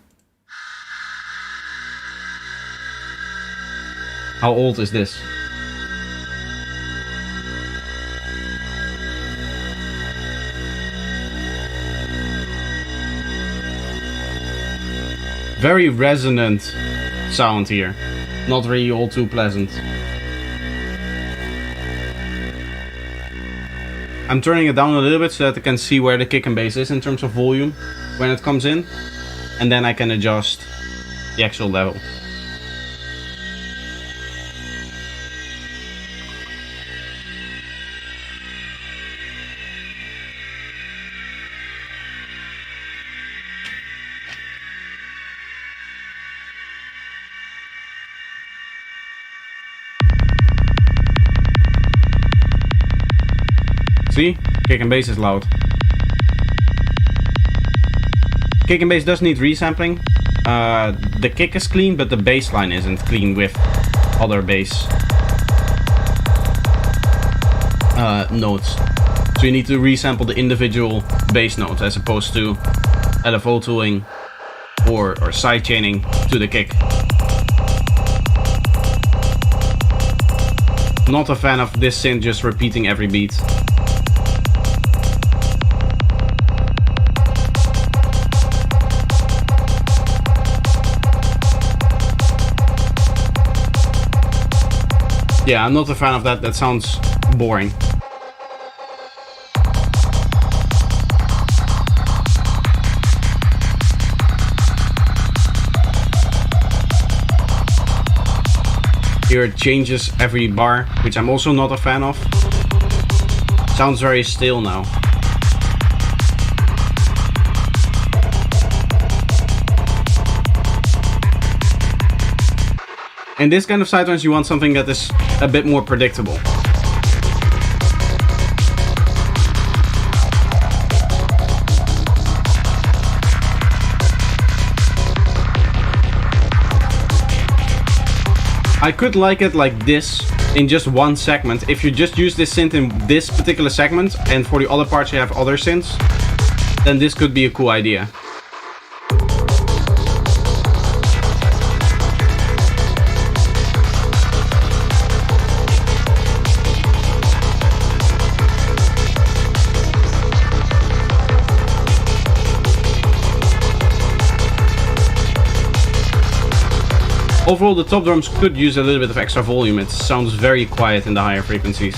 How old is this? Very resonant sound here. Not really all too pleasant. I'm turning it down a little bit so that I can see where the kick and bass is in terms of volume when it comes in. And then I can adjust the actual level. See? Kick and bass is loud. Kick and bass does need resampling. The kick is clean, but the bass line isn't clean with other bass notes. So you need to resample the individual bass notes as opposed to LFO tooling or sidechaining to the kick. Not a fan of this synth just repeating every beat. Yeah, I'm not a fan of that. That sounds boring. Here it changes every bar, which I'm also not a fan of. Sounds very still now. In this kind of sidetones, you want something that is a bit more predictable. I could like it like this in just one segment. If you just use this synth in this particular segment and for the other parts you have other synths, then this could be a cool idea. Overall, the top drums could use a little bit of extra volume. It sounds very quiet in the higher frequencies.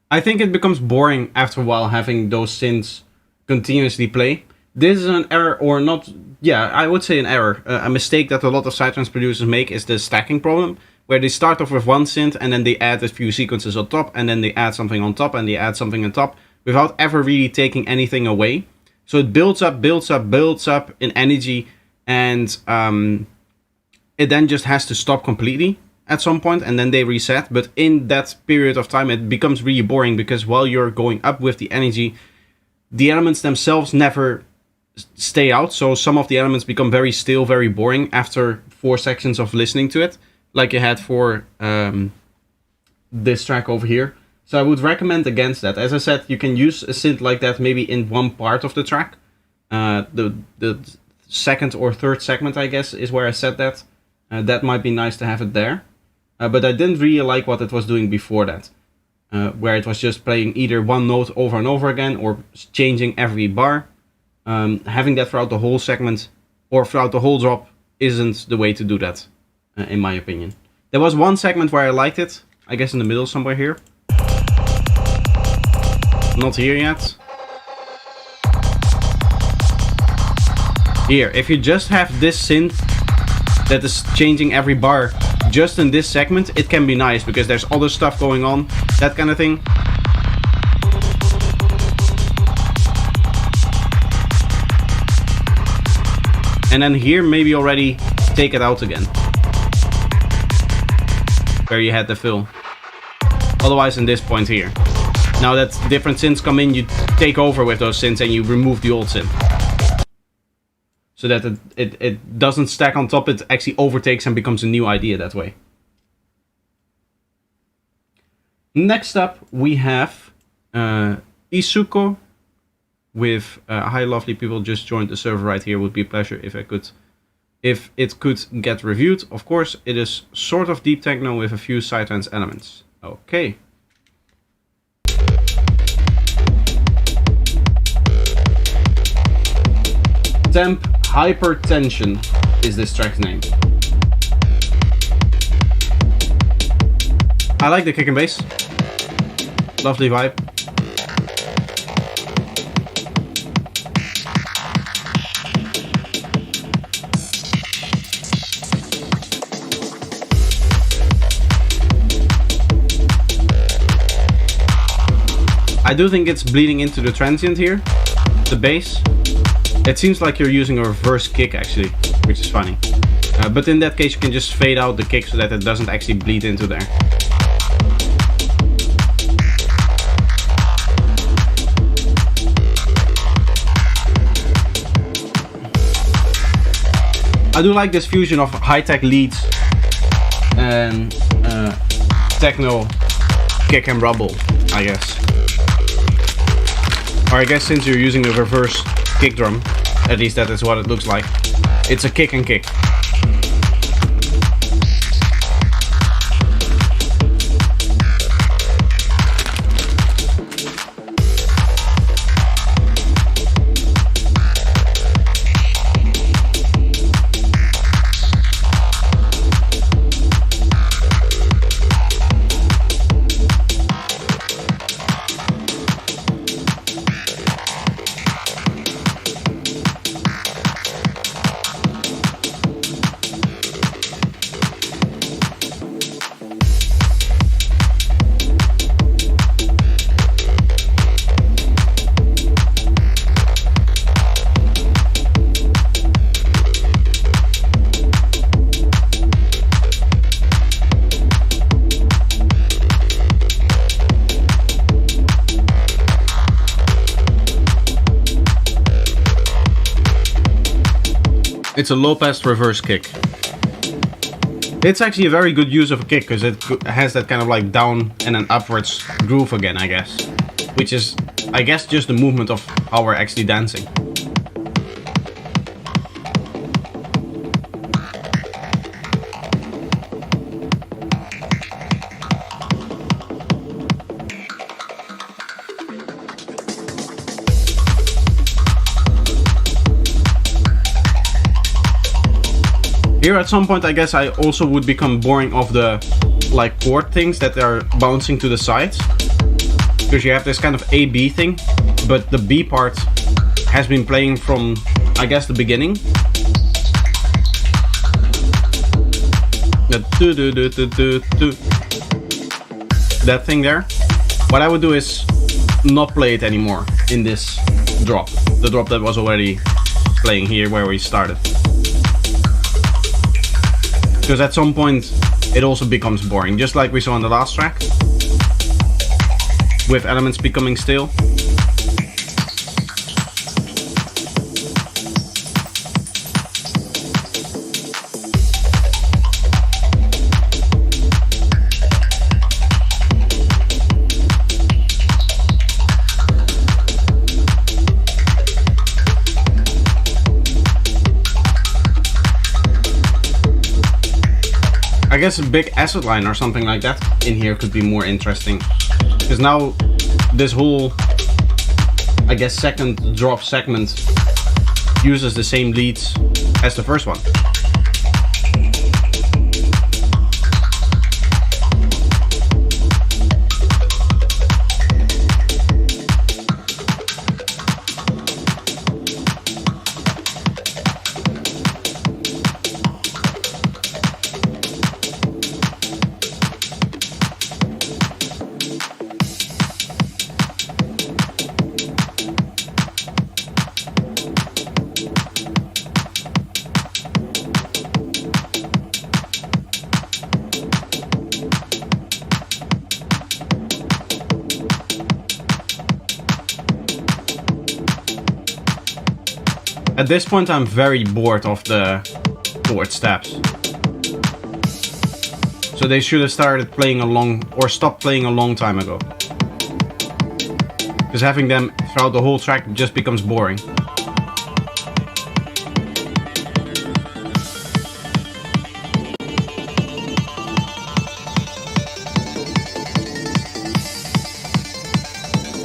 I think it becomes boring after a while having those synths continuously play. This is an error, or not, yeah, I would say an error. A mistake that a lot of sidetrans producers make is the stacking problem, where they start off with one synth and then they add a few sequences on top, and then they add something on top, and they add something on top, without ever really taking anything away. So it builds up in energy, and it then just has to stop completely at some point, and then they reset. But in that period of time, it becomes really boring, because while you're going up with the energy, the elements themselves never stay out. So some of the elements become very still, very boring after 4 sections of listening to it, like you had for this track over here. So I would recommend against that. As I said, you can use a synth like that maybe in one part of the track. The second or third segment, I guess, is where I said that. That might be nice to have it there. But I didn't really like what it was doing before that, where it was just playing either one note over and over again or changing every bar. Having that throughout the whole segment or throughout the whole drop isn't the way to do that, in my opinion. There was one segment where I liked it, I guess in the middle somewhere here. Not here yet. Here, if you just have this synth that is changing every bar just in this segment, it can be nice because there's other stuff going on, that kind of thing. And then here, maybe already take it out again, where you had the fill. Otherwise, in this point here. Now that different synths come in, you take over with those synths and you remove the old synth. So that it doesn't stack on top, it actually overtakes and becomes a new idea that way. Next up, we have Isuko with hi lovely people, just joined the server right here. Would be a pleasure if it could get reviewed. Of course, it is sort of deep techno with a few sidetrans elements. Okay. Temp Hypertension is this track's name. I like the kick and bass. Lovely vibe. I do think it's bleeding into the transient here, the bass. It seems like you're using a reverse kick actually, which is funny. But in that case you can just fade out the kick so that it doesn't actually bleed into there. I do like this fusion of high-tech leads and techno kick and rumble, I guess. Or I guess since you're using the reverse kick drum, at least that is what it looks like. It's a kick and kick. It's a low pass reverse kick. It's actually a very good use of a kick because it has that kind of like down and an upwards groove again, I guess. Which is, I guess, just the movement of how we're actually dancing. Here at some point I guess I also would become boring of the like chord things that are bouncing to the sides. Because you have this kind of A-B thing, but the B part has been playing from, I guess, the beginning. That thing there. What I would do is not play it anymore in this drop. The drop that was already playing here where we started. Because at some point it also becomes boring, just like we saw on the last track, with elements becoming stale. I guess a big acid line or something like that in here could be more interesting. Because now this whole, I guess, second drop segment uses the same leads as the first one. At this point I'm very bored of the chord steps. So they should have started playing or stopped playing a long time ago. Because having them throughout the whole track just becomes boring.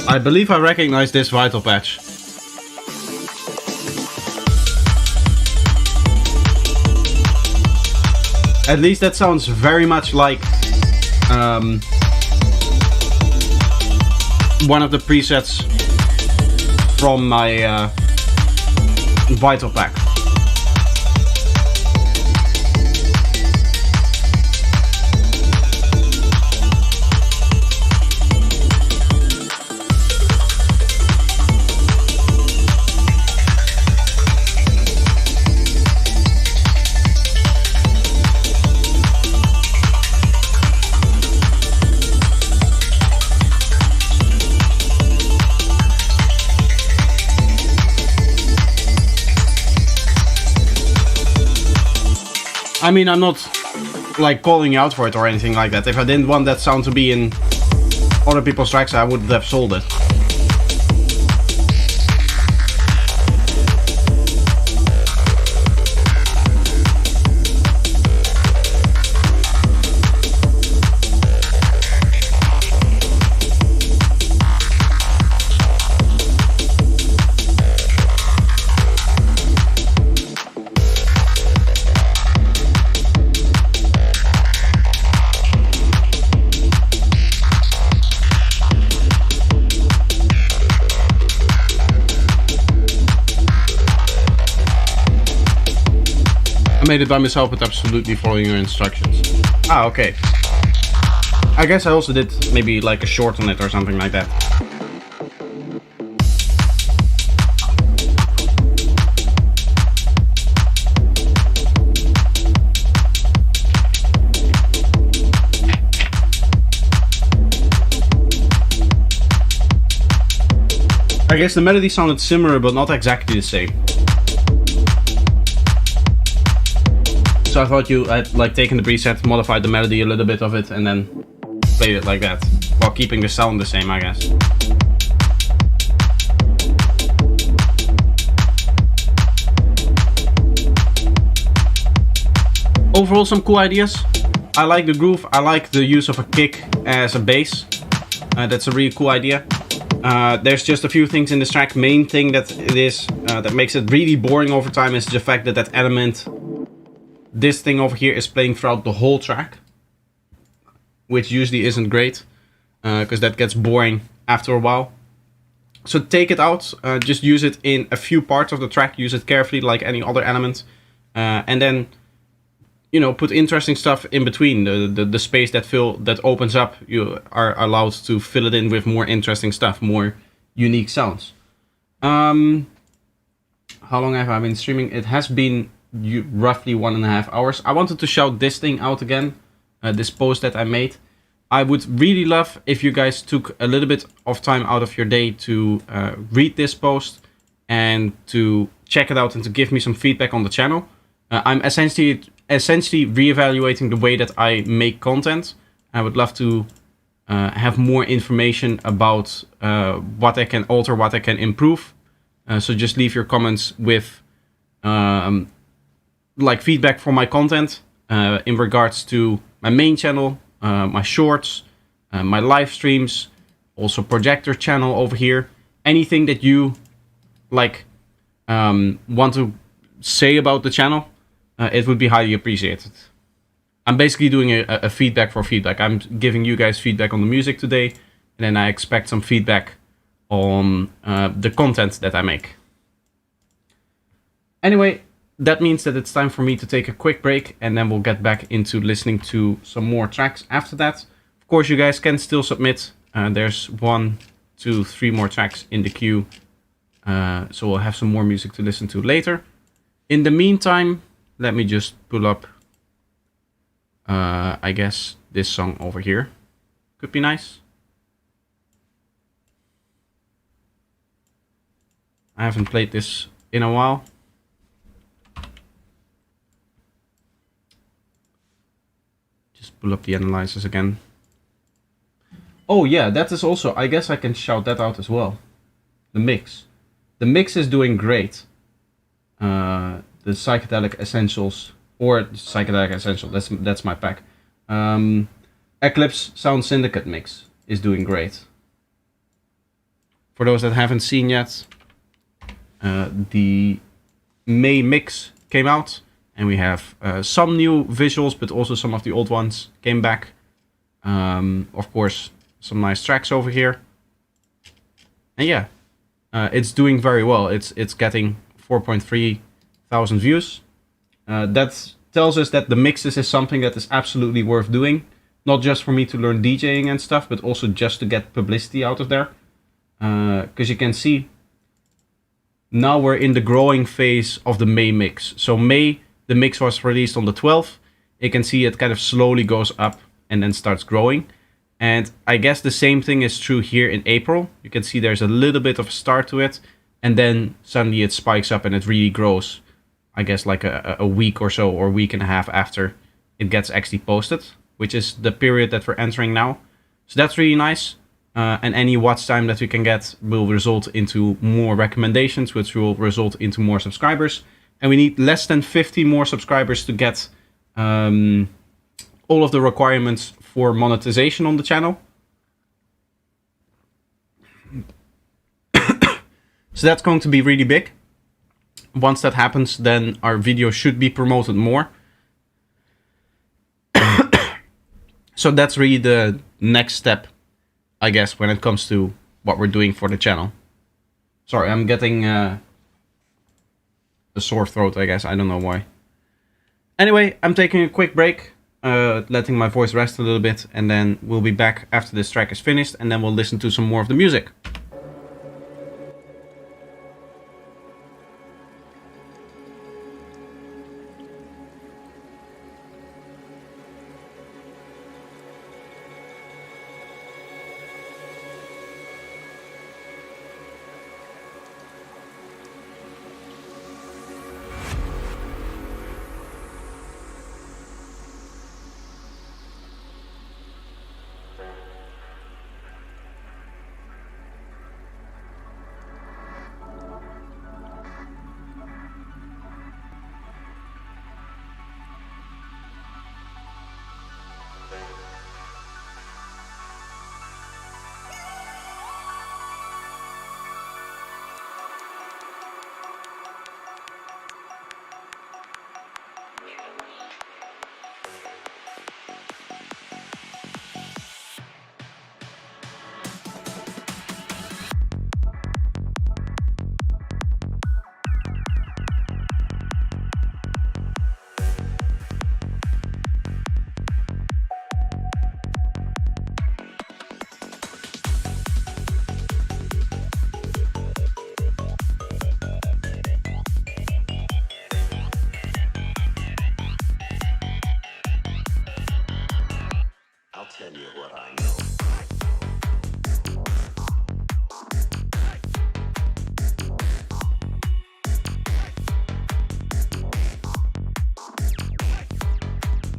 I believe I recognize this vital patch. At least that sounds very much like one of the presets from my Vital Pack. I mean, I'm not like calling you out for it or anything like that. If I didn't want that sound to be in other people's tracks, I would have sold it. I made it by myself with absolutely following your instructions. Ah, okay. I guess I also did maybe like a short on it or something like that. I guess the melody sounded similar but not exactly the same. So I thought you had like taken the preset, modified the melody a little bit of it, and then played it like that, while keeping the sound the same, I guess. Overall, some cool ideas. I like the groove. I like the use of a kick as a bass. That's a really cool idea. There's just a few things in this track. Main thing that it is that makes it really boring over time is the fact that that element, this thing over here, is playing throughout the whole track, which usually isn't great, because that gets boring after a while. So take it out, just use it in a few parts of the track, use it carefully like any other element, and then, you know, put interesting stuff in between. The space that opens up, you are allowed to fill it in with more interesting stuff, more unique sounds. How long have I been streaming? It has been roughly 1.5 hours. I wanted to shout this thing out again, this post that I made. I would really love if you guys took a little bit of time out of your day to read this post and to check it out and to give me some feedback on the channel. I'm essentially reevaluating the way that I make content. I would love to have more information about what I can alter, what I can improve. So just leave your comments with like feedback for my content in regards to my main channel, my shorts, my live streams, also projector channel over here. Anything that you like want to say about the channel, it would be highly appreciated. I'm basically doing a feedback for feedback. I'm giving you guys feedback on the music today, and then I expect some feedback on the content that I make. Anyway, that means that it's time for me to take a quick break, and then we'll get back into listening to some more tracks after that. Of course, you guys can still submit. There's 1, 2, 3 more tracks in the queue, so we'll have some more music to listen to later. In the meantime, let me just pull up, I guess, this song over here. Could be nice. I haven't played this in a while. Just pull up the analyzers again. Oh yeah, that is also, I guess I can shout that out as well. The mix. The mix is doing great. The Psychedelic Essentials, or Psychedelic Essential, that's my pack. Eclipse Sound Syndicate mix is doing great. For those that haven't seen yet, the May mix came out, and we have some new visuals, but also some of the old ones came back. Of course, some nice tracks over here. And yeah, it's doing very well. It's getting 4.3 thousand views. That tells us that the mixes is something that is absolutely worth doing. Not just for me to learn DJing and stuff, but also just to get publicity out of there. Because you can see, now we're in the growing phase of the May mix. So May, the mix was released on the 12th. You can see it kind of slowly goes up and then starts growing. And I guess the same thing is true here in April. You can see there's a little bit of a start to it, and then suddenly it spikes up and it really grows. I guess like a week or so, or a week and a half after it gets actually posted, which is the period that we're entering now. So that's really nice. And any watch time that we can get will result into more recommendations, which will result into more subscribers. And we need less than 50 more subscribers to get all of the requirements for monetization on the channel. So that's going to be really big. Once that happens, then our video should be promoted more. So that's really the next step, I guess, when it comes to what we're doing for the channel. Sorry, I'm getting a sore throat, I guess. I don't know why. Anyway, I'm taking a quick break, letting my voice rest a little bit, and then we'll be back after this track is finished, and then we'll listen to some more of the music. tell you what I know.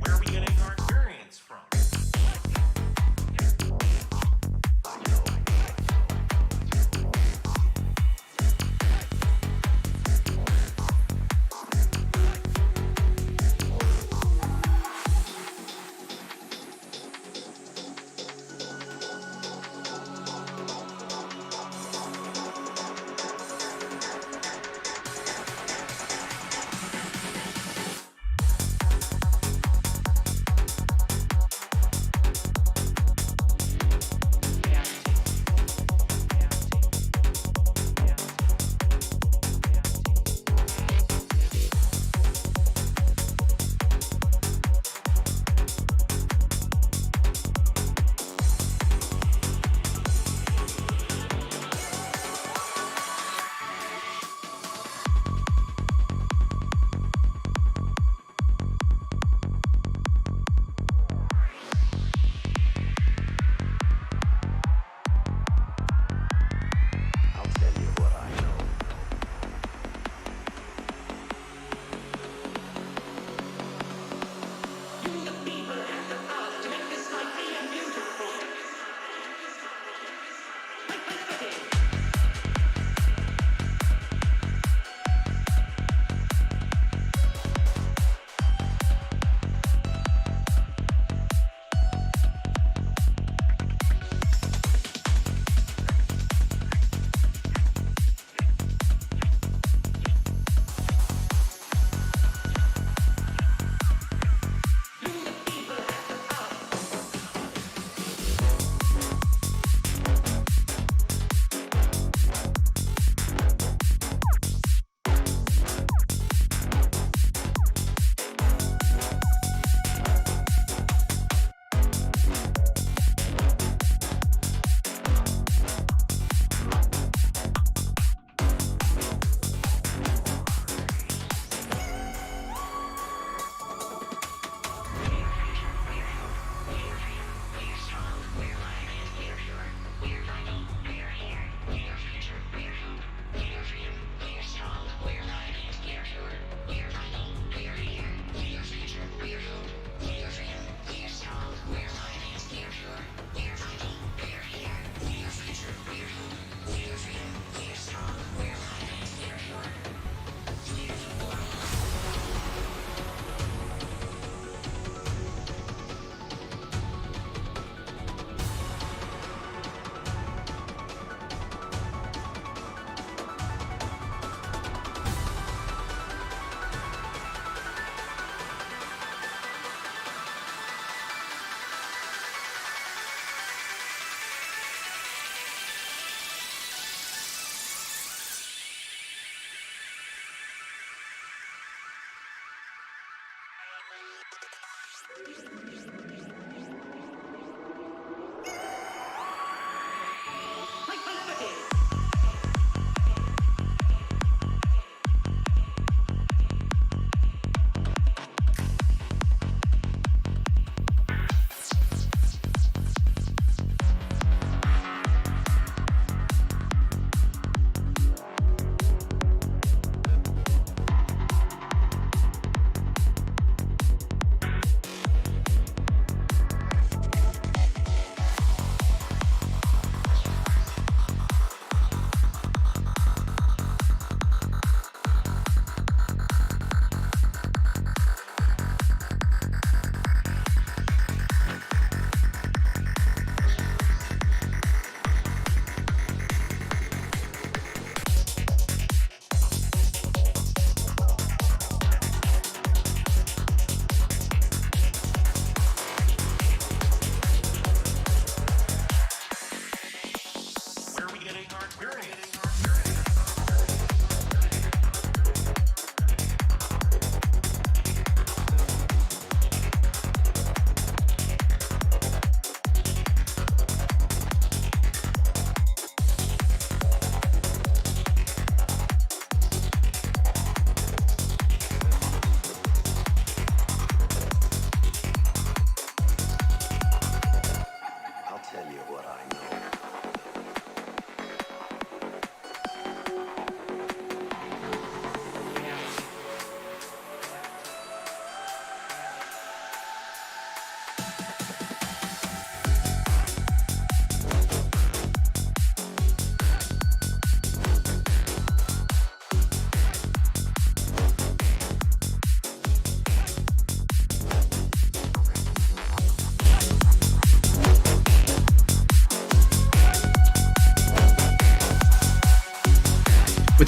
Where are we getting our experience from?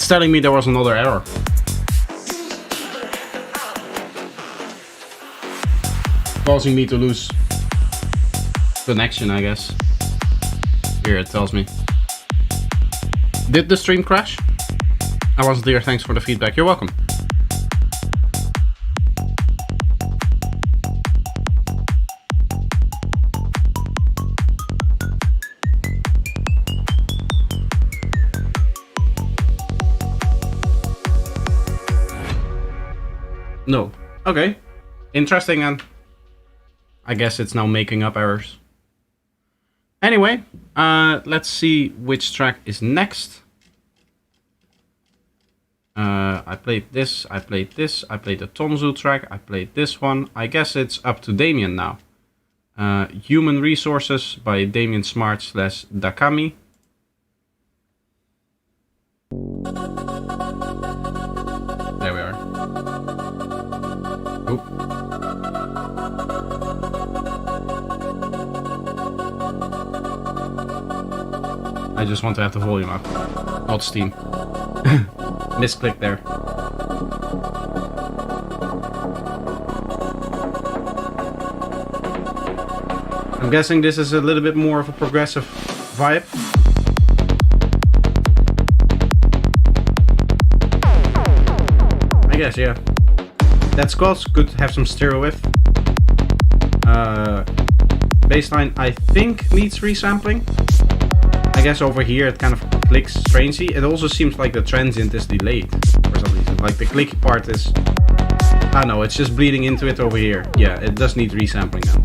It's telling me there was another error. Causing me to lose connection, I guess. Here it tells me. Did the stream crash? I wasn't here, thanks for the feedback. You're welcome. No. Okay. Interesting, and I guess it's now making up errors. Anyway, let's see which track is next. I played this, I played this, I played the Tonzu track, I played this one. I guess it's up to Damien now. Human Resources by Damien Smart / Dakami. There we are. Oop. I just want to have the volume up, not Steam. Misclick there. I'm guessing this is a little bit more of a progressive vibe. I guess, yeah. That squelch could have some stereo with. Bassline, I think, needs resampling. I guess over here it kind of clicks strangely. It also seems like the transient is delayed for some reason. Like the clicky part is... I don't know, it's just bleeding into it over here. Yeah, it does need resampling now.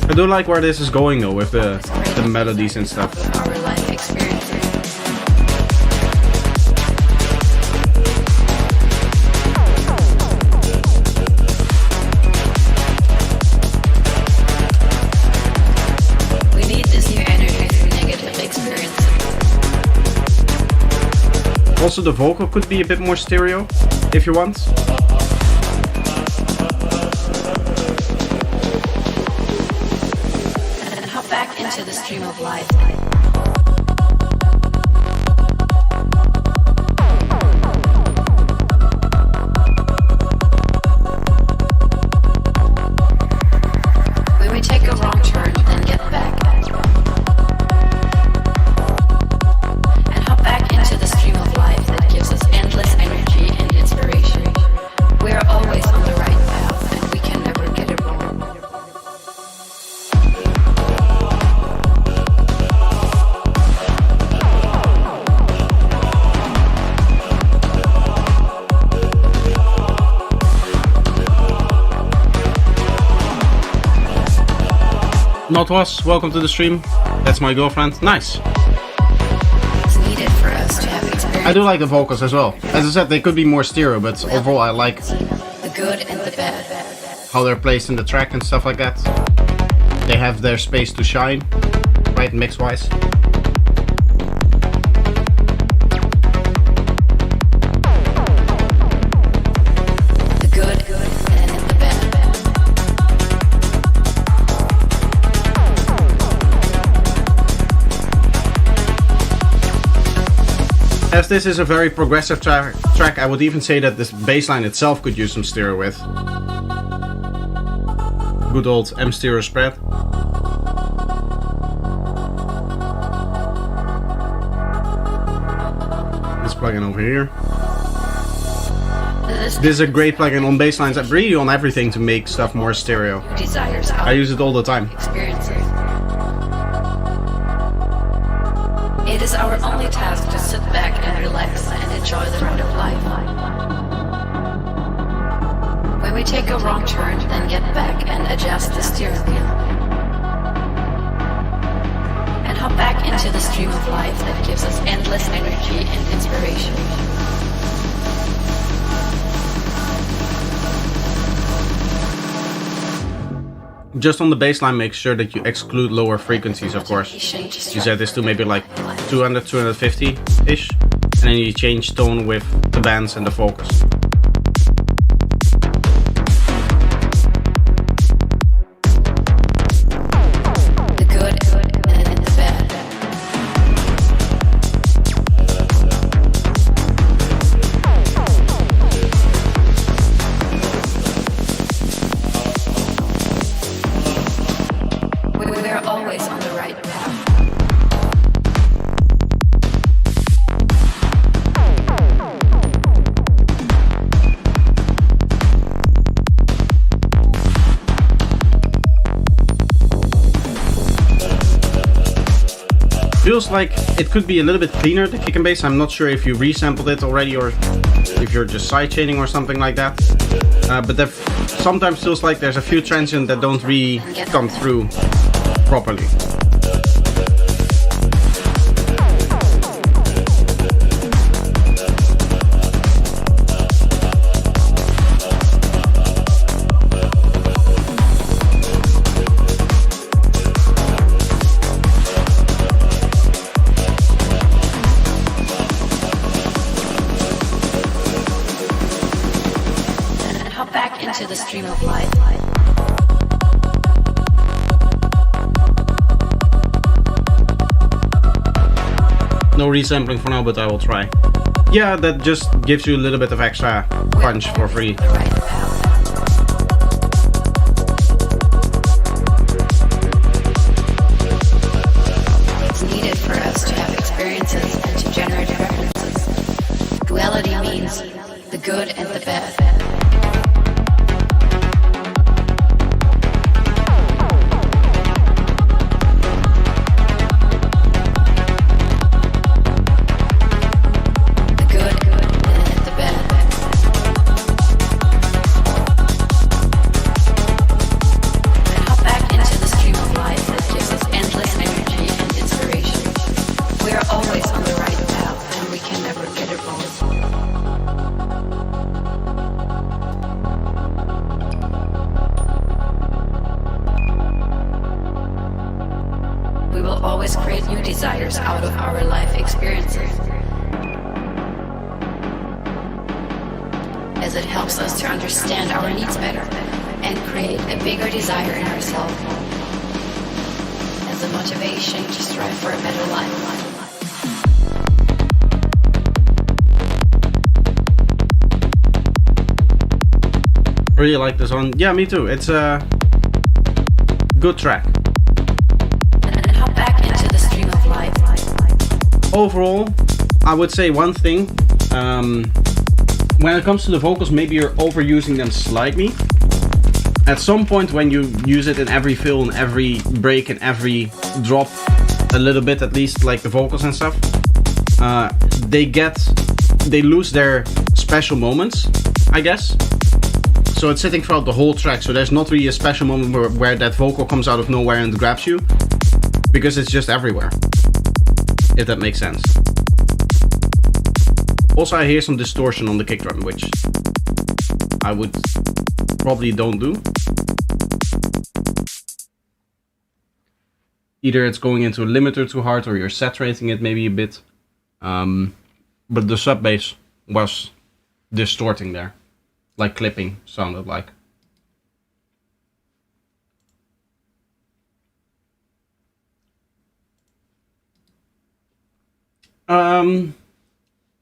I do like where this is going though, with the melodies and stuff. Our life experiences. We need this new energy through negative experiences. Also, the vocal could be a bit more stereo, if you want. Into the stream of life. When we take a wrong turn, then get back. And hop back into the stream of life that gives us endless energy and inspiration. We are always on the right path, and we can never get it wrong. Not was, welcome to the stream. That's my girlfriend. Nice. It's needed for us to have experience. I do like the vocals as well. As I said, they could be more stereo, but overall I like The good and the bad. how they're placed in the track and stuff like that. They have their space to shine, right, mix-wise. The good and the bad. As this is a very progressive track, I would even say that this bass line itself could use some stereo with. Good old M stereo spread. This plugin over here. This is a great plugin on bass lines, really on everything to make stuff more stereo. Desires I use it all the time. experiences. It is our only task to sit back and relax and enjoy the ride of life. When we take a wrong turn, then get back and adjust the steering wheel. And hop back into the stream of life that gives us endless energy and inspiration. Just on the baseline, make sure that you exclude lower frequencies, of course. You set this to maybe like 200, 250-ish, and then you change tone with the bands and the focus. The good and the bad. We're always on the right path. Feels like it could be a little bit cleaner, the kick and bass. I'm not sure if you resampled it already or if you're just sidechaining or something like that. But there sometimes feels like there's a few transients that don't really come through properly. Into the stream of life. No resampling for now, but I will try. Yeah, that just gives you a little bit of extra punch for free. The right path. It's needed for us to have experiences and to generate references. Duality means the good and the bad. Always create new desires out of our life experiences, as it helps us to understand our needs better and create a bigger desire in ourselves as a motivation to strive for a better life. Really like this one. Yeah, me too. It's a good track. Overall, I would say one thing. When it comes to the vocals, maybe you're overusing them slightly. At some point when you use it in every fill, in every break, in every drop, a little bit at least, like the vocals and stuff, they lose their special moments, I guess. So it's sitting throughout the whole track, so there's not really a special moment where that vocal comes out of nowhere and grabs you, because it's just everywhere. If that makes sense. Also, I hear some distortion on the kick drum, which I would probably don't do. Either it's going into a limiter too hard or you're saturating it maybe a bit. But the sub bass was distorting there. Like clipping sounded like.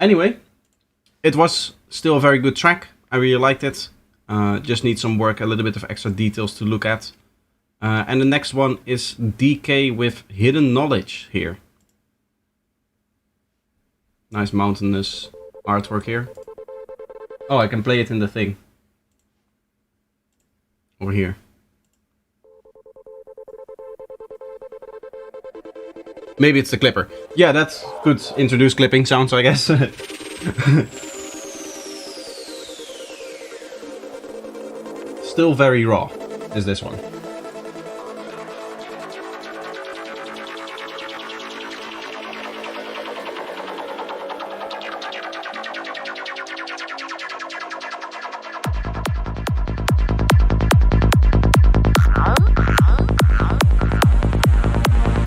Anyway, it was still a very good track. I really liked it. Just need some work, a little bit of extra details to look at. And the next one is DK with Hidden Knowledge here. Nice mountainous artwork here. Oh, I can play it in the thing. Over here. Maybe it's the clipper. Yeah, that could introduce clipping sounds, I guess. Still very raw is this one.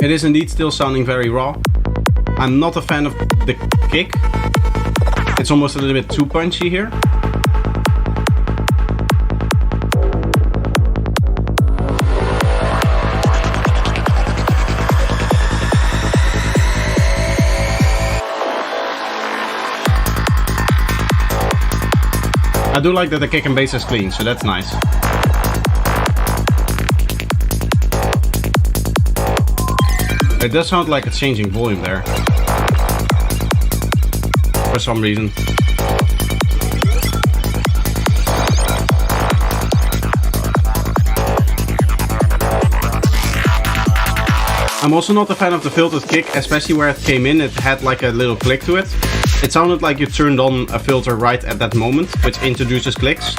It is indeed still sounding very raw. I'm not a fan of the kick. It's almost a little bit too punchy here. I do like that the kick and bass is clean, so that's nice. It does sound like it's changing volume there. For some reason. I'm also not a fan of the filtered kick, especially where it came in, it had like a little click to it. It sounded like you turned on a filter right at that moment, which introduces clicks.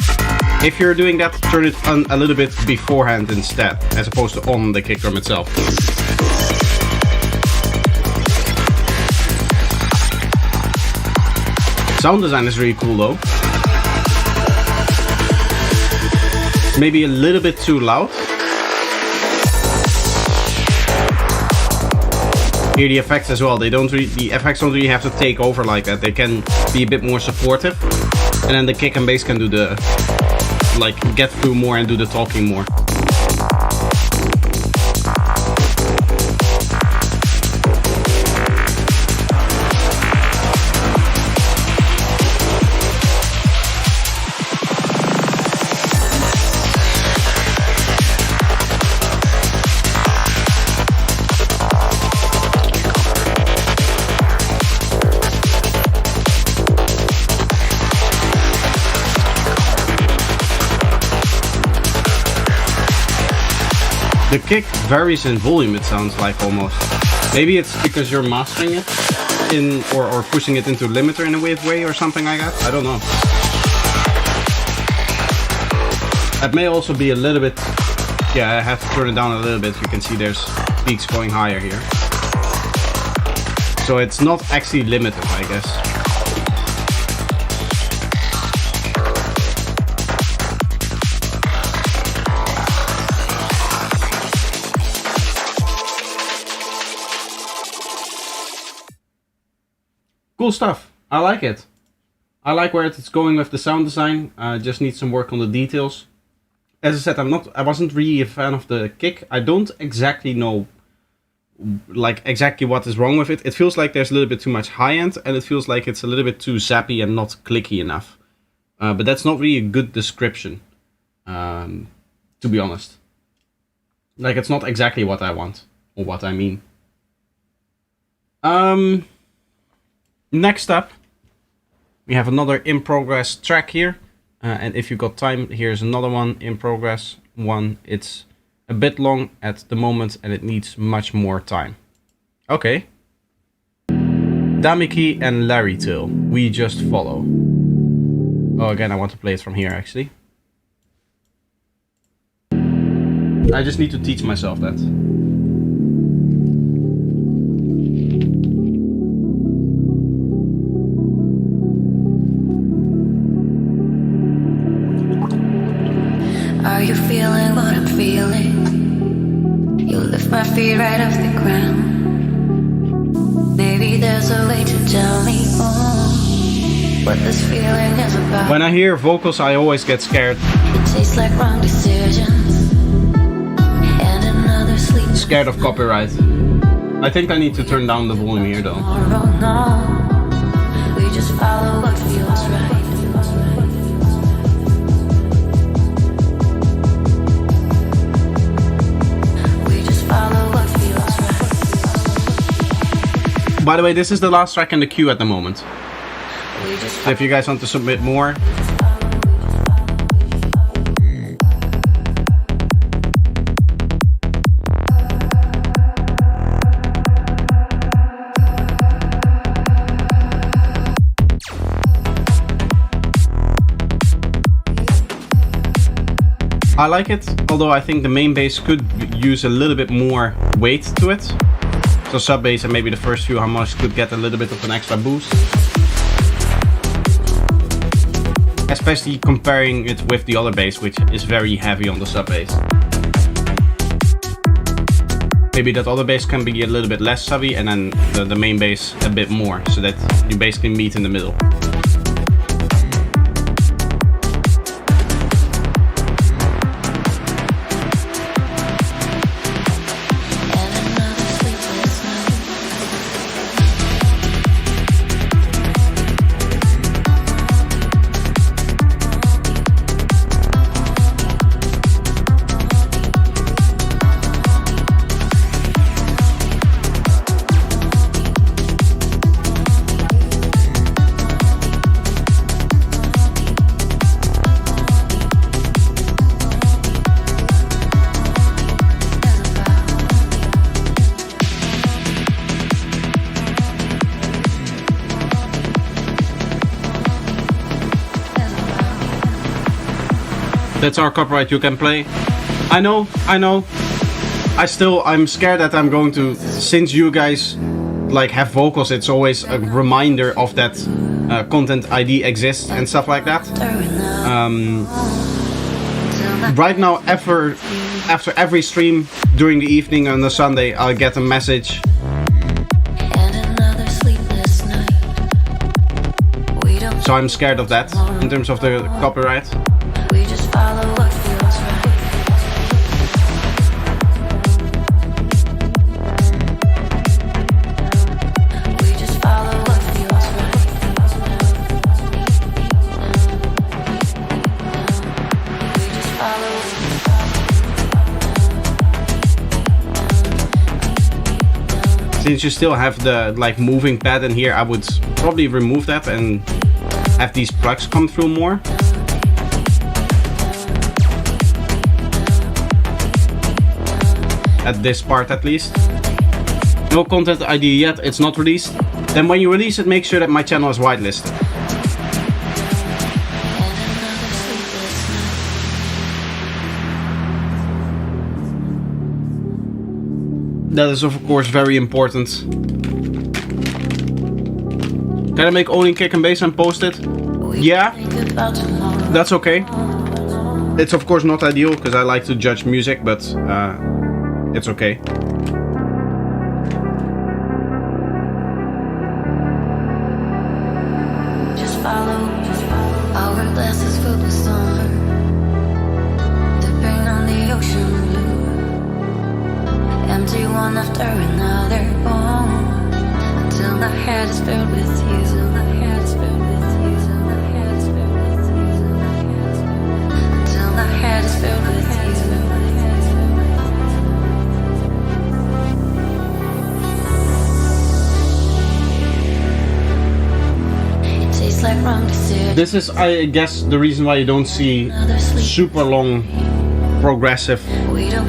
If you're doing that, turn it on a little bit beforehand instead, as opposed to on the kick drum itself. Sound design is really cool though. Maybe a little bit too loud. Here the effects as well, the effects don't really have to take over like that. They can be a bit more supportive. And then the kick and bass can do the, like, get through more and do the talking more. The kick varies in volume, it sounds like almost. Maybe it's because you're mastering it in or pushing it into limiter in a weird way or something like that. I don't know. It may also be a little bit, yeah, I have to turn it down a little bit. You can see there's peaks going higher here. So it's not actually limited, I guess. Cool stuff. I like it. I like where it's going with the sound design. Just need some work on the details. As I said, I wasn't really a fan of the kick. I don't exactly know like exactly what is wrong with it. It feels like there's a little bit too much high end, and it feels like it's a little bit too zappy and not clicky enough. But that's not really a good description, to be honest. Like, it's not exactly what I want or what I mean. Next up, we have another in progress track here, and if you got time, here's another one in progress one. It's a bit long at the moment and it needs much more time. Okay. Damiki and Larry Till, We Just Follow. Oh, again, I want to play it from here actually. I just need to teach myself that. Are you feeling what I'm feeling? You lift my feet right off the ground. Maybe there's a way to tell me what this feeling is about. When I hear vocals, I always get scared. It tastes like wrong decisions and another sleep. Scared of copyright. I think I need to turn down the volume here though. No, we just follow what feels right. By the way, this is the last track in the queue at the moment. So if you guys want to submit more, I like it, although I think the main bass could use a little bit more weight to it. So sub bass and maybe the first few harmonics could get a little bit of an extra boost. Especially comparing it with the other bass, which is very heavy on the sub bass. maybe that other bass can be a little bit less subby, and then the main bass a bit more, so that you basically meet in the middle. That's our copyright, you can play. I know. I'm scared that I'm going to, since you guys like have vocals, it's always a reminder of that content ID exists and stuff like that. Right now, after every stream during the evening on a Sunday, I'll get a message. So I'm scared of that in terms of the copyright. Follow what feels right. We just follow what feels right. We just follow. Since you still have the like moving pad in here, I would probably remove that and have these plugs come through more. At this part at least. No content ID yet, it's not released. Then when you release it, make sure that my channel is whitelisted. That is of course very important. Can I make only kick and bass and post it? Yeah, that's okay. It's of course not ideal because I like to judge music, but it's okay. Just follow. Our glass is filled with sun. The paint on the ocean blue. Empty one after another bone. Until the head is filled with you. Until the head is filled with you. Until the head is filled with you. Until the head is filled with you. This is, I guess, the reason why you don't see super long progressive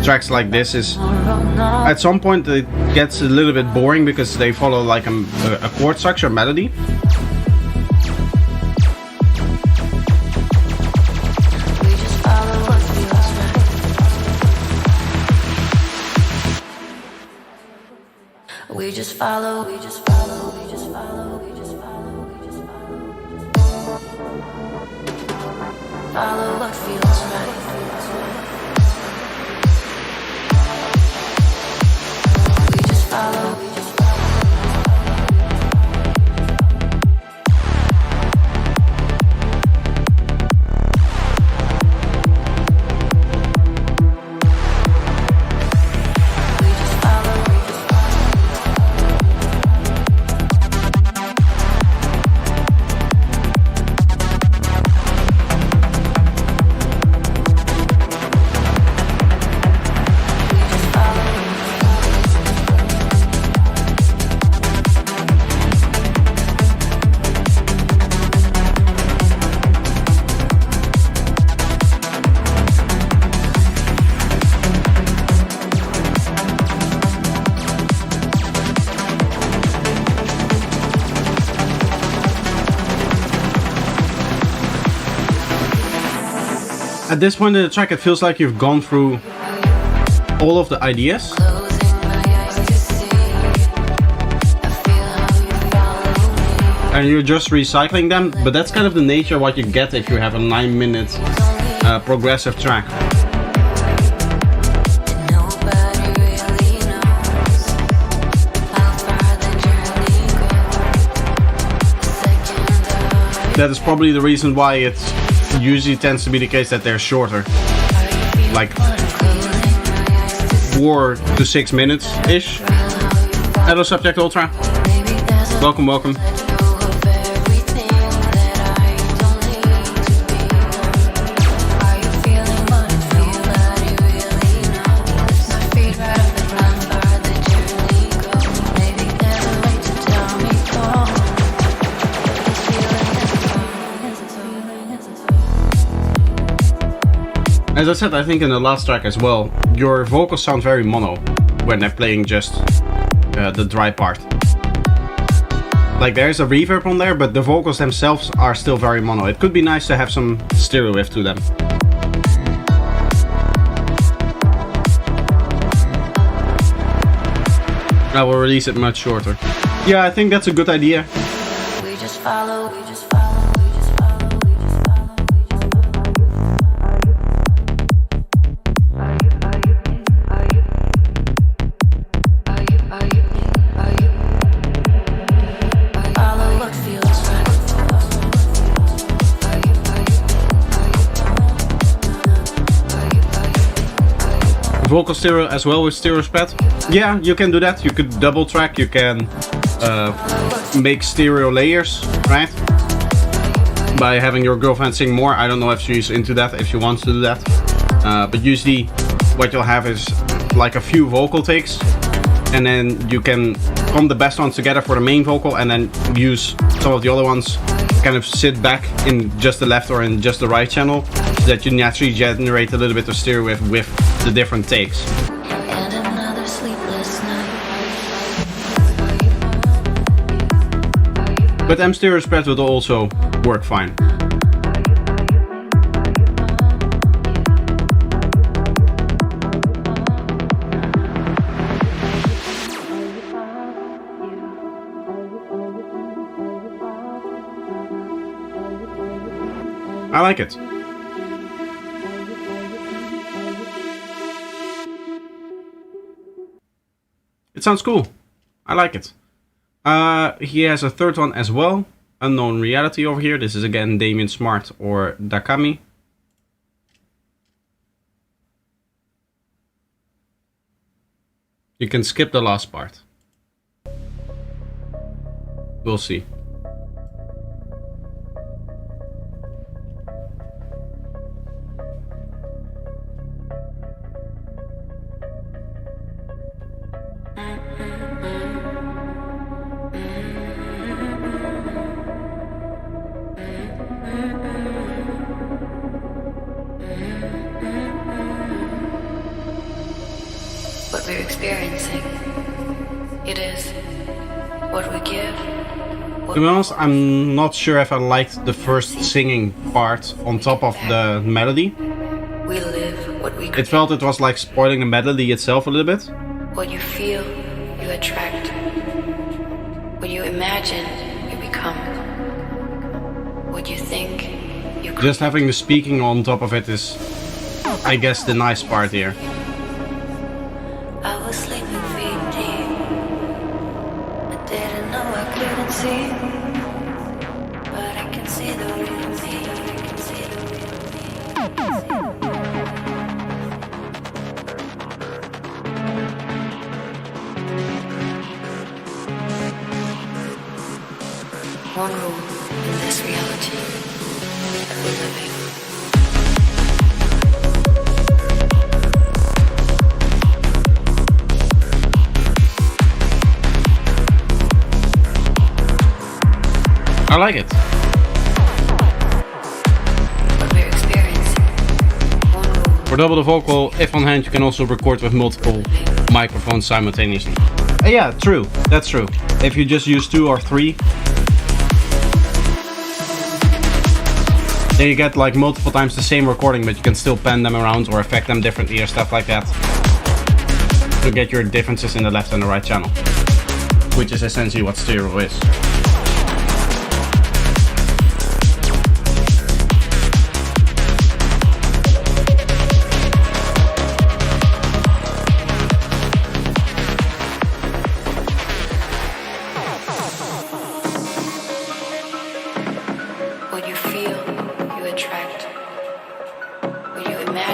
tracks like this is at some point it gets a little bit boring because they follow like a chord structure melody. We just follow, we just follow, we just follow, we just follow, we just follow. Follow what feels right. We just follow, we just At this point in the track, it feels like you've gone through all of the ideas. And you're just recycling them, but that's kind of the nature of what you get if you have a 9-minute progressive track. that is probably the reason why it usually tends to be the case that they're shorter. Like 4 to 6 minutes ish. Hello, Subject Ultra. Welcome, welcome. As I said, I think in the last track as well, your vocals sound very mono when they're playing just the dry part. Like there's a reverb on there, but the vocals themselves are still very mono. It could be nice to have some stereo wave to them. I will release it much shorter. Yeah, I think that's a good idea. We just follow, we just follow. Vocal stereo as well with stereo spread. Yeah, you can do that. You could double track, you can make stereo layers, right? By having your girlfriend sing more. I don't know if she's into that, if she wants to do that. But usually what you'll have is like a few vocal takes, and then you can comb the best ones together for the main vocal and then use some of the other ones, kind of sit back in just the left or in just the right channel, so that you naturally generate a little bit of stereo wave with the different takes. And another sleepless night. But M stereo spread would also work fine. I like it. It sounds cool. I like it. He has a third one as well. Unknown Reality over here. This is again Damien Smart or Dakami. You can skip the last part. We'll see. What we're experiencing, it is what we give. To be honest, I'm not sure if I liked the first singing part on top of the melody. We live what we It create. felt it was like spoiling the melody itself a little bit. What you feel, you attract. What you imagine, you become. What you think, you create. Just having the speaking on top of it is, I guess, the nice part here. I was sleeping feet deep. I didn't know I couldn't see, but I can see the real me. I can see the real me. One rule in this reality that we're living. I like it. What we're experiencing. One rule. For double the vocal, if on hand, you can also record with multiple microphones simultaneously. Yeah, true. That's true. If you just use 2 or 3, then you get like multiple times the same recording, but you can still pan them around or affect them differently or stuff like that. To get your differences in the left and the right channel. Which is essentially what stereo is.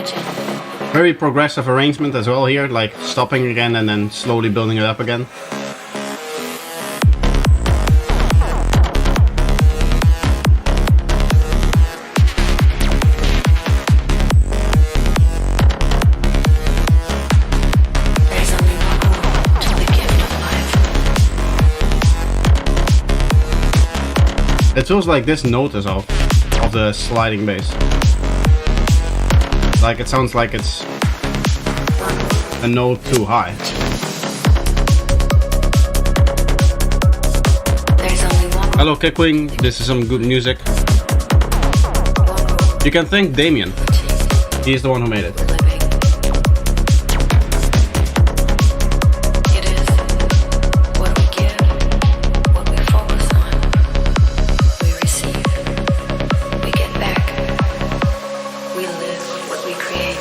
imagine. Very progressive arrangement as well here, like stopping again and then slowly building it up again. There's only one rule to the gift of life. It feels like this note is off of the sliding bass. Like it sounds like it's a note too high. There's only one Hello Kickwing, this is some good music. You can thank Damien. He's the one who made it. living. It is what we give, what we focus on. We receive, we get back. We live what we create.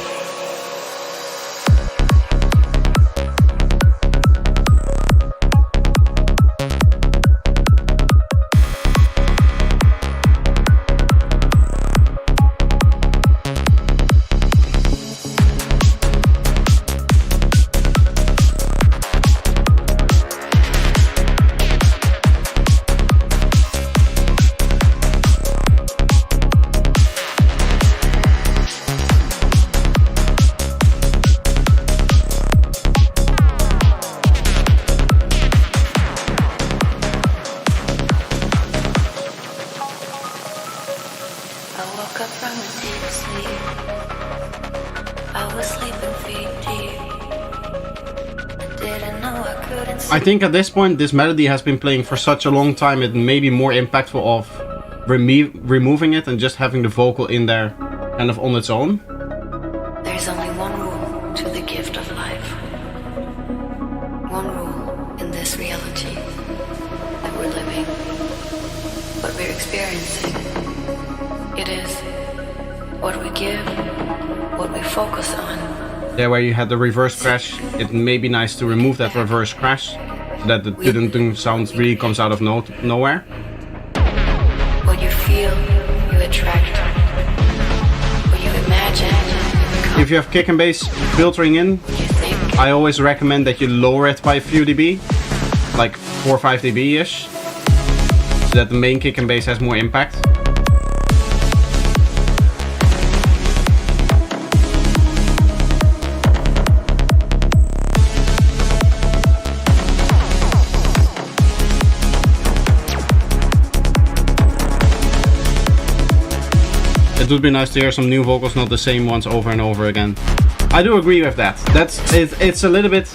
I woke up from a deep sleep. I was sleeping feet deep. Didn't know I couldn't I see. think at this point this melody has been playing for such a long time it may be more impactful of removing it and just having the vocal in there kind of on its own. There's only one rule to the gift of life. One rule in this reality that we're living, what we're experiencing. It is what we give, what we focus on. Yeah, where you had the reverse crash, it may be nice to remove that reverse crash so that the dun-dun-dun sound really comes out of nowhere. What you feel, you attract. What you imagine, you become. If you have kick and bass filtering in, What you think, I always recommend that you lower it by a few dB, like 4 or 5 dB-ish, so that the main kick and bass has more impact. It would be nice to hear some new vocals, not the same ones over and over again. I do agree with that. It's a little bit...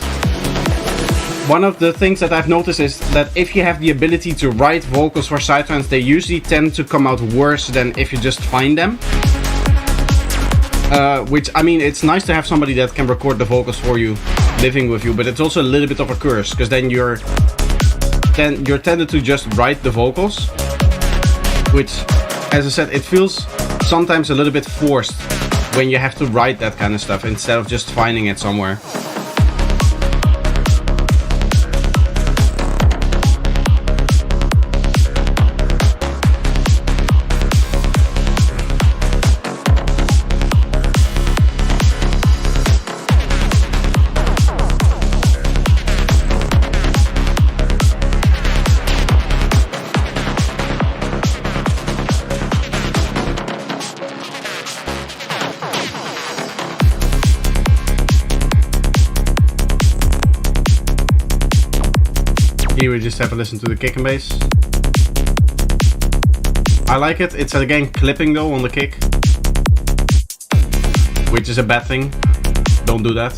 One of the things that I've noticed is that if you have the ability to write vocals for sidetracks, they usually tend to come out worse than if you just find them. Which, I mean, it's nice to have somebody that can record the vocals for you, living with you, but it's also a little bit of a curse, because then you're tended to just write the vocals, which, as I said, it feels sometimes a little bit forced when you have to write that kind of stuff instead of just finding it somewhere. Here we just have a listen to the kick and bass. I like it. It's again clipping though on the kick, which is a bad thing. Don't do that.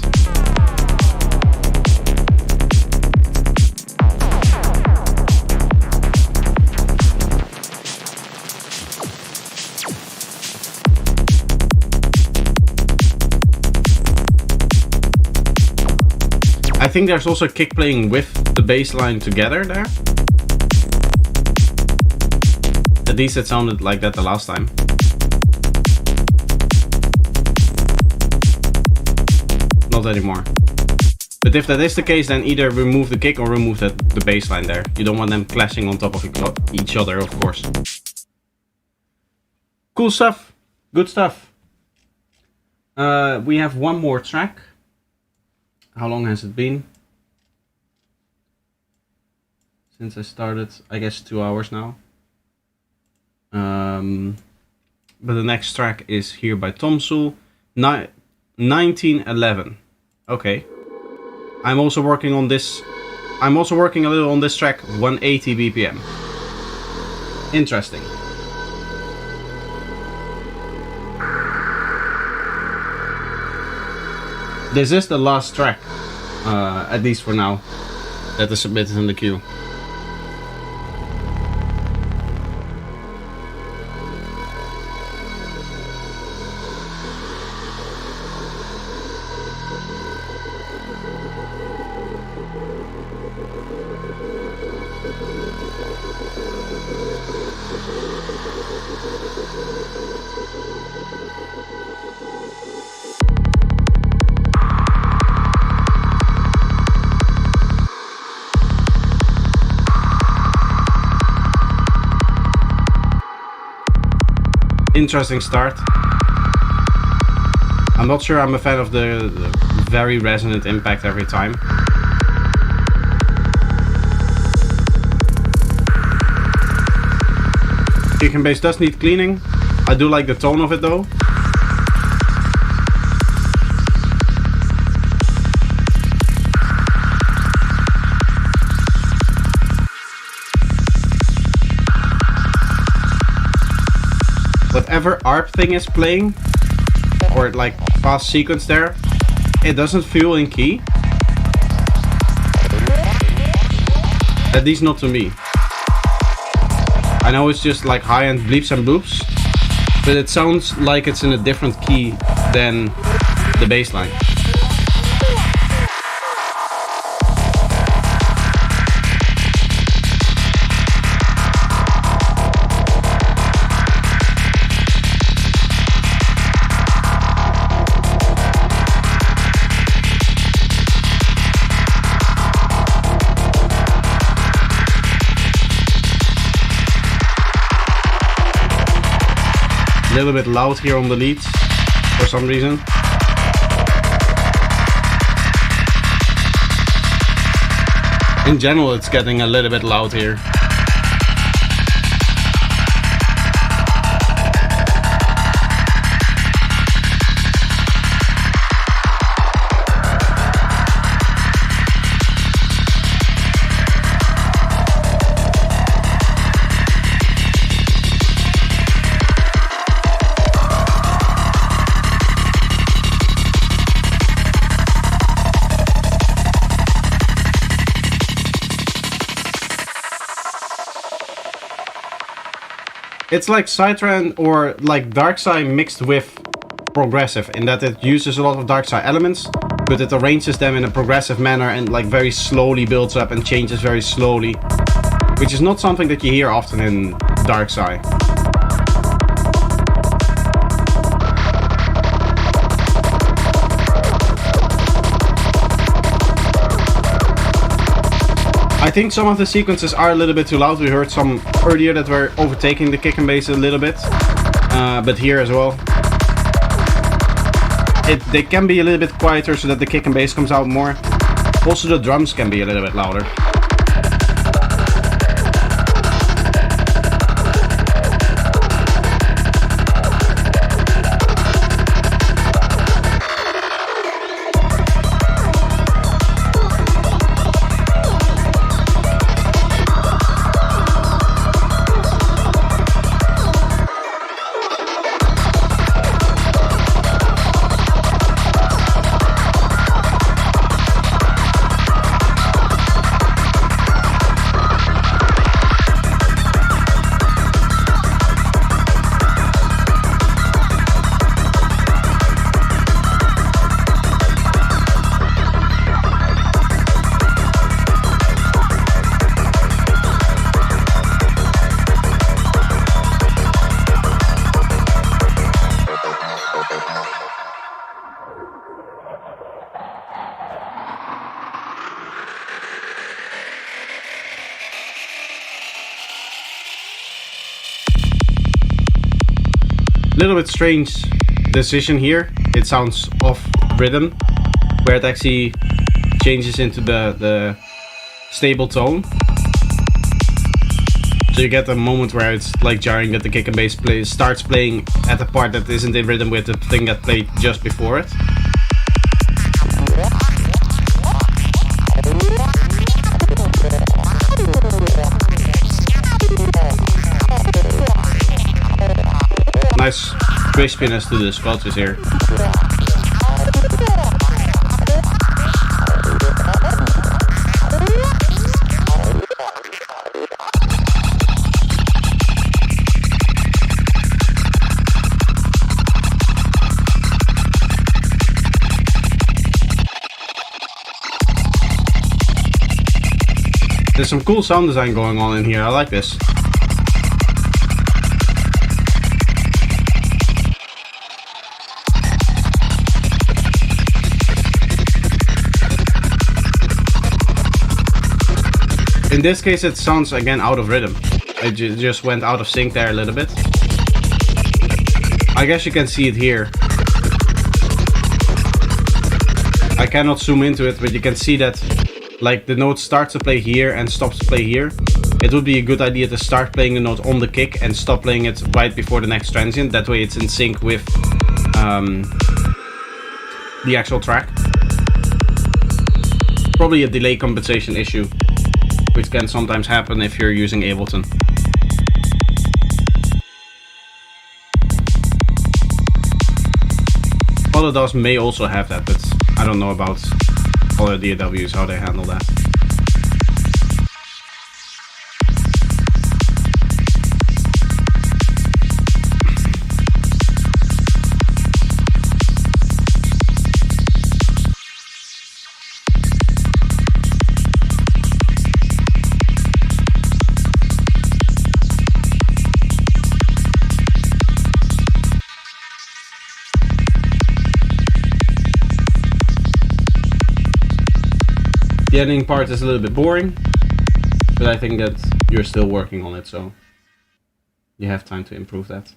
I think there's also kick playing with the bass line together there. At least it sounded like that the last time. Not anymore. But if that is the case, then either remove the kick or remove the bass line there. You don't want them clashing on top of each other, of course. Cool stuff. Good stuff. We have one more track. How long has it been? Since I started, I guess 2 hours now. But the next track is here by Tom Soul, 1911. Okay. I'm also working on this. I'm also working a little on this track, 180 BPM. Interesting. This is the last track, at least for now, that is submitted in the queue. Interesting start. I'm not sure I'm a fan of the very resonant impact every time. Kick and bass does need cleaning. I do like the tone of it though. Whatever ARP thing is playing, or like fast sequence there, it doesn't feel in key. At least not to me. I know it's just like high-end bleeps and bloops, but it sounds like it's in a different key than the bass line. A little bit loud here on the leads for some reason. In general, it's getting a little bit loud here. It's like Psytrance or like Darkside mixed with progressive, in that it uses a lot of Darkside elements, but it arranges them in a progressive manner and like very slowly builds up and changes very slowly, which is not something that you hear often in Darkside. I think some of the sequences are a little bit too loud. We heard some earlier that were overtaking the kick and bass a little bit, but here as well. They can be a little bit quieter so that the kick and bass comes out more. Also the drums can be a little bit louder. Little bit strange decision here, it sounds off rhythm, where it actually changes into the stable tone. So you get a moment where it's like jarring that the kick and bass starts playing at the part that isn't in rhythm with the thing that played just before it. Nice crispiness to the squelches here. There's some cool sound design going on in here, I like this. In this case it sounds again out of rhythm. I just went out of sync there a little bit. I guess you can see it here. I cannot zoom into it, but you can see that like the note starts to play here and stops to play here. It would be a good idea to start playing the note on the kick and stop playing it right before the next transient. That way it's in sync with the actual track. Probably a delay compensation issue, which can sometimes happen if you're using Ableton. Other DAWs may also have that, but I don't know about other DAWs, how they handle that. The editing part is a little bit boring, but I think that you're still working on it, so you have time to improve that.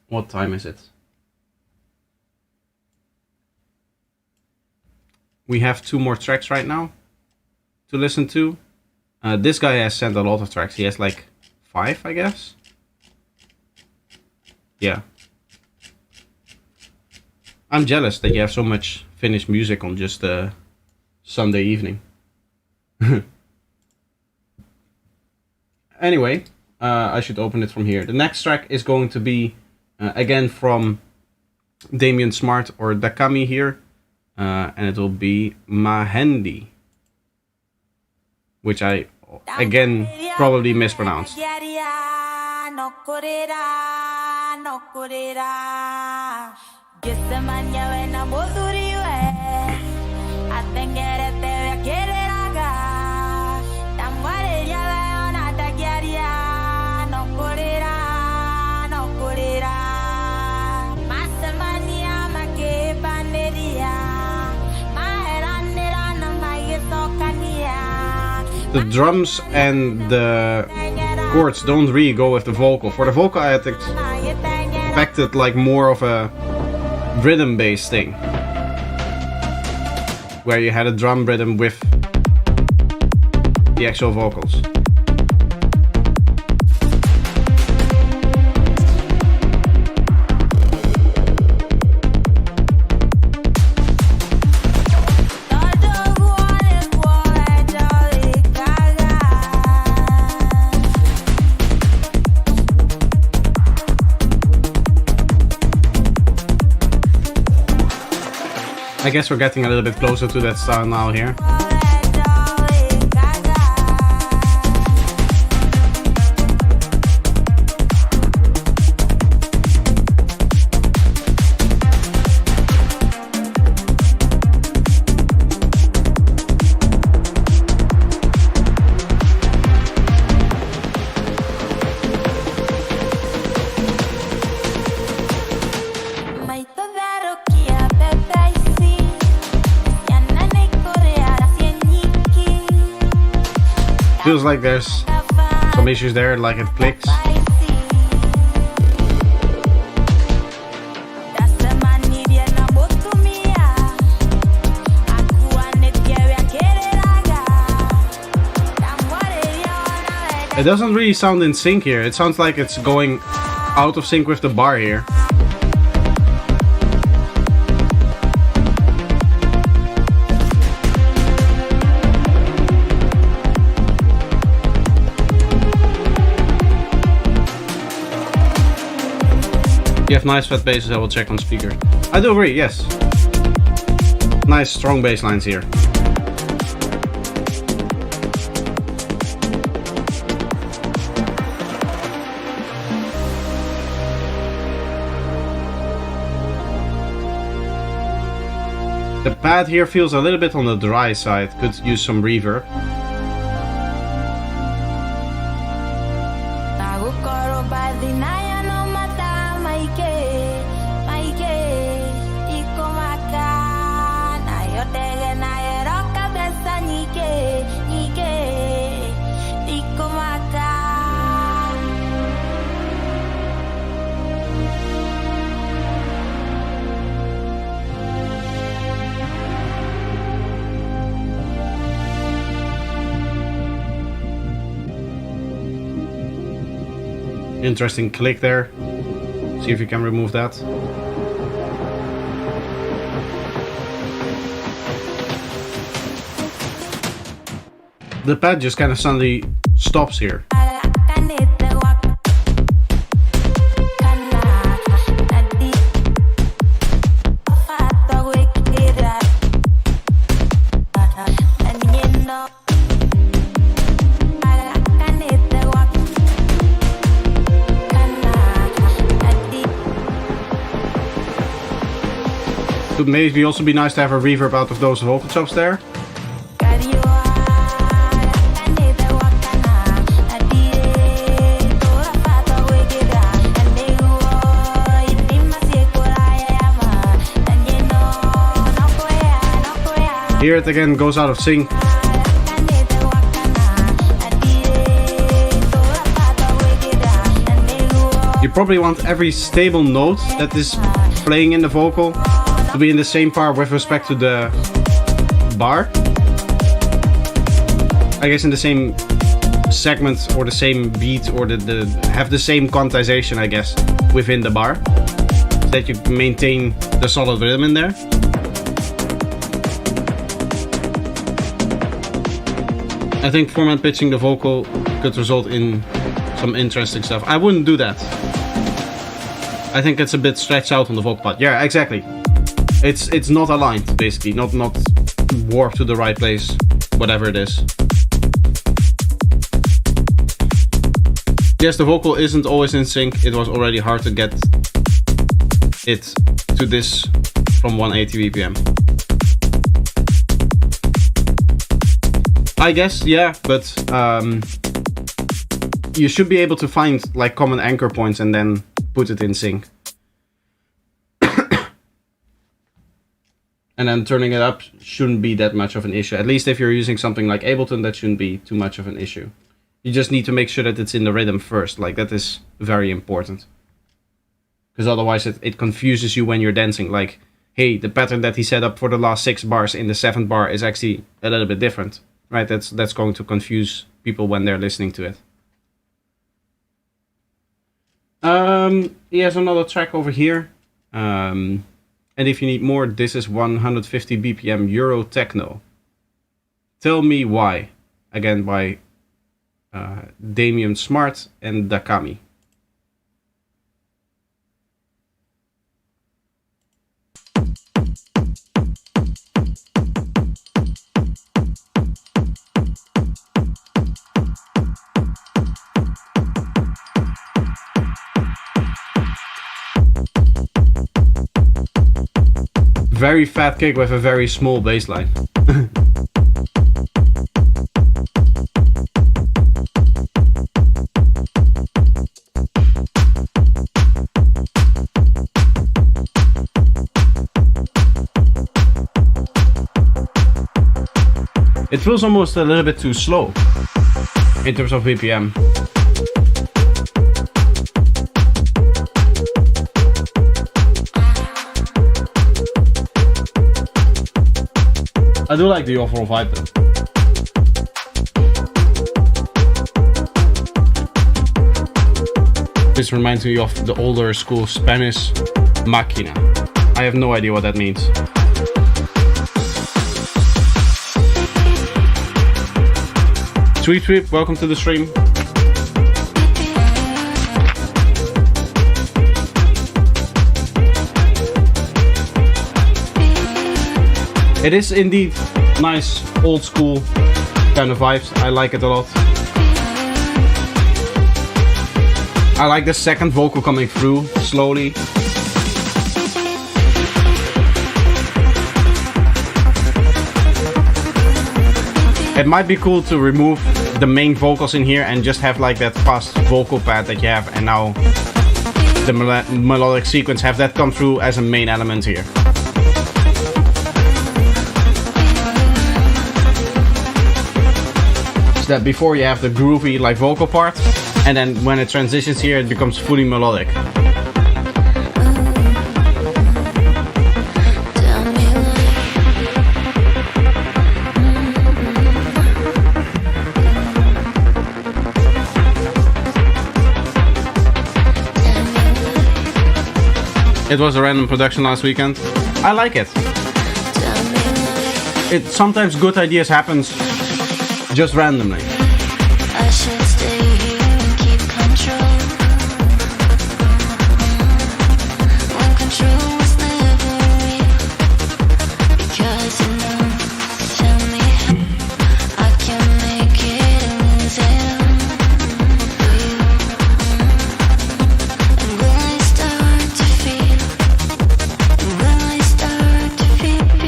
What time is it? We have 2 more tracks right now to listen to. This guy has sent a lot of tracks. He has like 5, I guess. Yeah. I'm jealous that you have so much finished music on just a Sunday evening. Anyway, I should open it from here. The next track is going to be again from Damien Smart or Dakami here, and it will be Mahendi, which I again probably mispronounced. The drums and the chords don't really go with the vocal. For the vocal I had expected like more of a rhythm based thing, where you had a drum rhythm with the actual vocals. I guess we're getting a little bit closer to that style now here. Feels like there's some issues there, like it clicks. It doesn't really sound in sync here. It sounds like it's going out of sync with the bar here. You have nice fat basses, I will check on speaker. I do agree, yes. Nice strong bass lines here. The pad here feels a little bit on the dry side, could use some reverb. Interesting click there. See if you can remove that. The pad just kind of suddenly stops here. Could maybe also be nice to have a reverb out of those vocal chops there. Here it again goes out of sync. You probably want every stable note that is playing in the vocal to be in the same bar with respect to the bar. I guess in the same segment or the same beat or have the same quantization, I guess, within the bar. So that you maintain the solid rhythm in there. I think format pitching the vocal could result in some interesting stuff. I wouldn't do that. I think it's a bit stretched out on the vocal part. Yeah, exactly. It's not aligned, basically, not warped to the right place, whatever it is. Yes, the vocal isn't always in sync. It was already hard to get it to this from 180 BPM. I guess, yeah, but you should be able to find like common anchor points and then put it in sync. And then turning it up shouldn't be that much of an issue. At least if you're using something like Ableton, that shouldn't be too much of an issue. You just need to make sure that it's in the rhythm first. Like, that is very important. Because otherwise it confuses you when you're dancing. Like, hey, the pattern that he set up for the last 6 bars in the 7th bar is actually a little bit different. Right? That's going to confuse people when they're listening to it. He has another track over here. And if you need more, this is 150 BPM Euro Techno. Tell Me Why. Again by Damien Smart and Dakami. Very fat kick with a very small bass line. It feels almost a little bit too slow in terms of BPM. I do like the overall vibe though. This reminds me of the older school Spanish máquina. I have no idea what that means. Sweet Trip, welcome to the stream. It is indeed nice, old school kind of vibes. I like it a lot. I like the second vocal coming through slowly. It might be cool to remove the main vocals in here and just have like that fast vocal pad that you have, and now the melodic sequence, have that come through as a main element here. So that before you have the groovy like vocal part, and then when it transitions here it becomes fully melodic. It was a random production last weekend. I like it. Sometimes good ideas happens just randomly. I should stay here and keep control. When control was never real. Because tell me I can make it easy. And will I start to feel? Will I start to feel?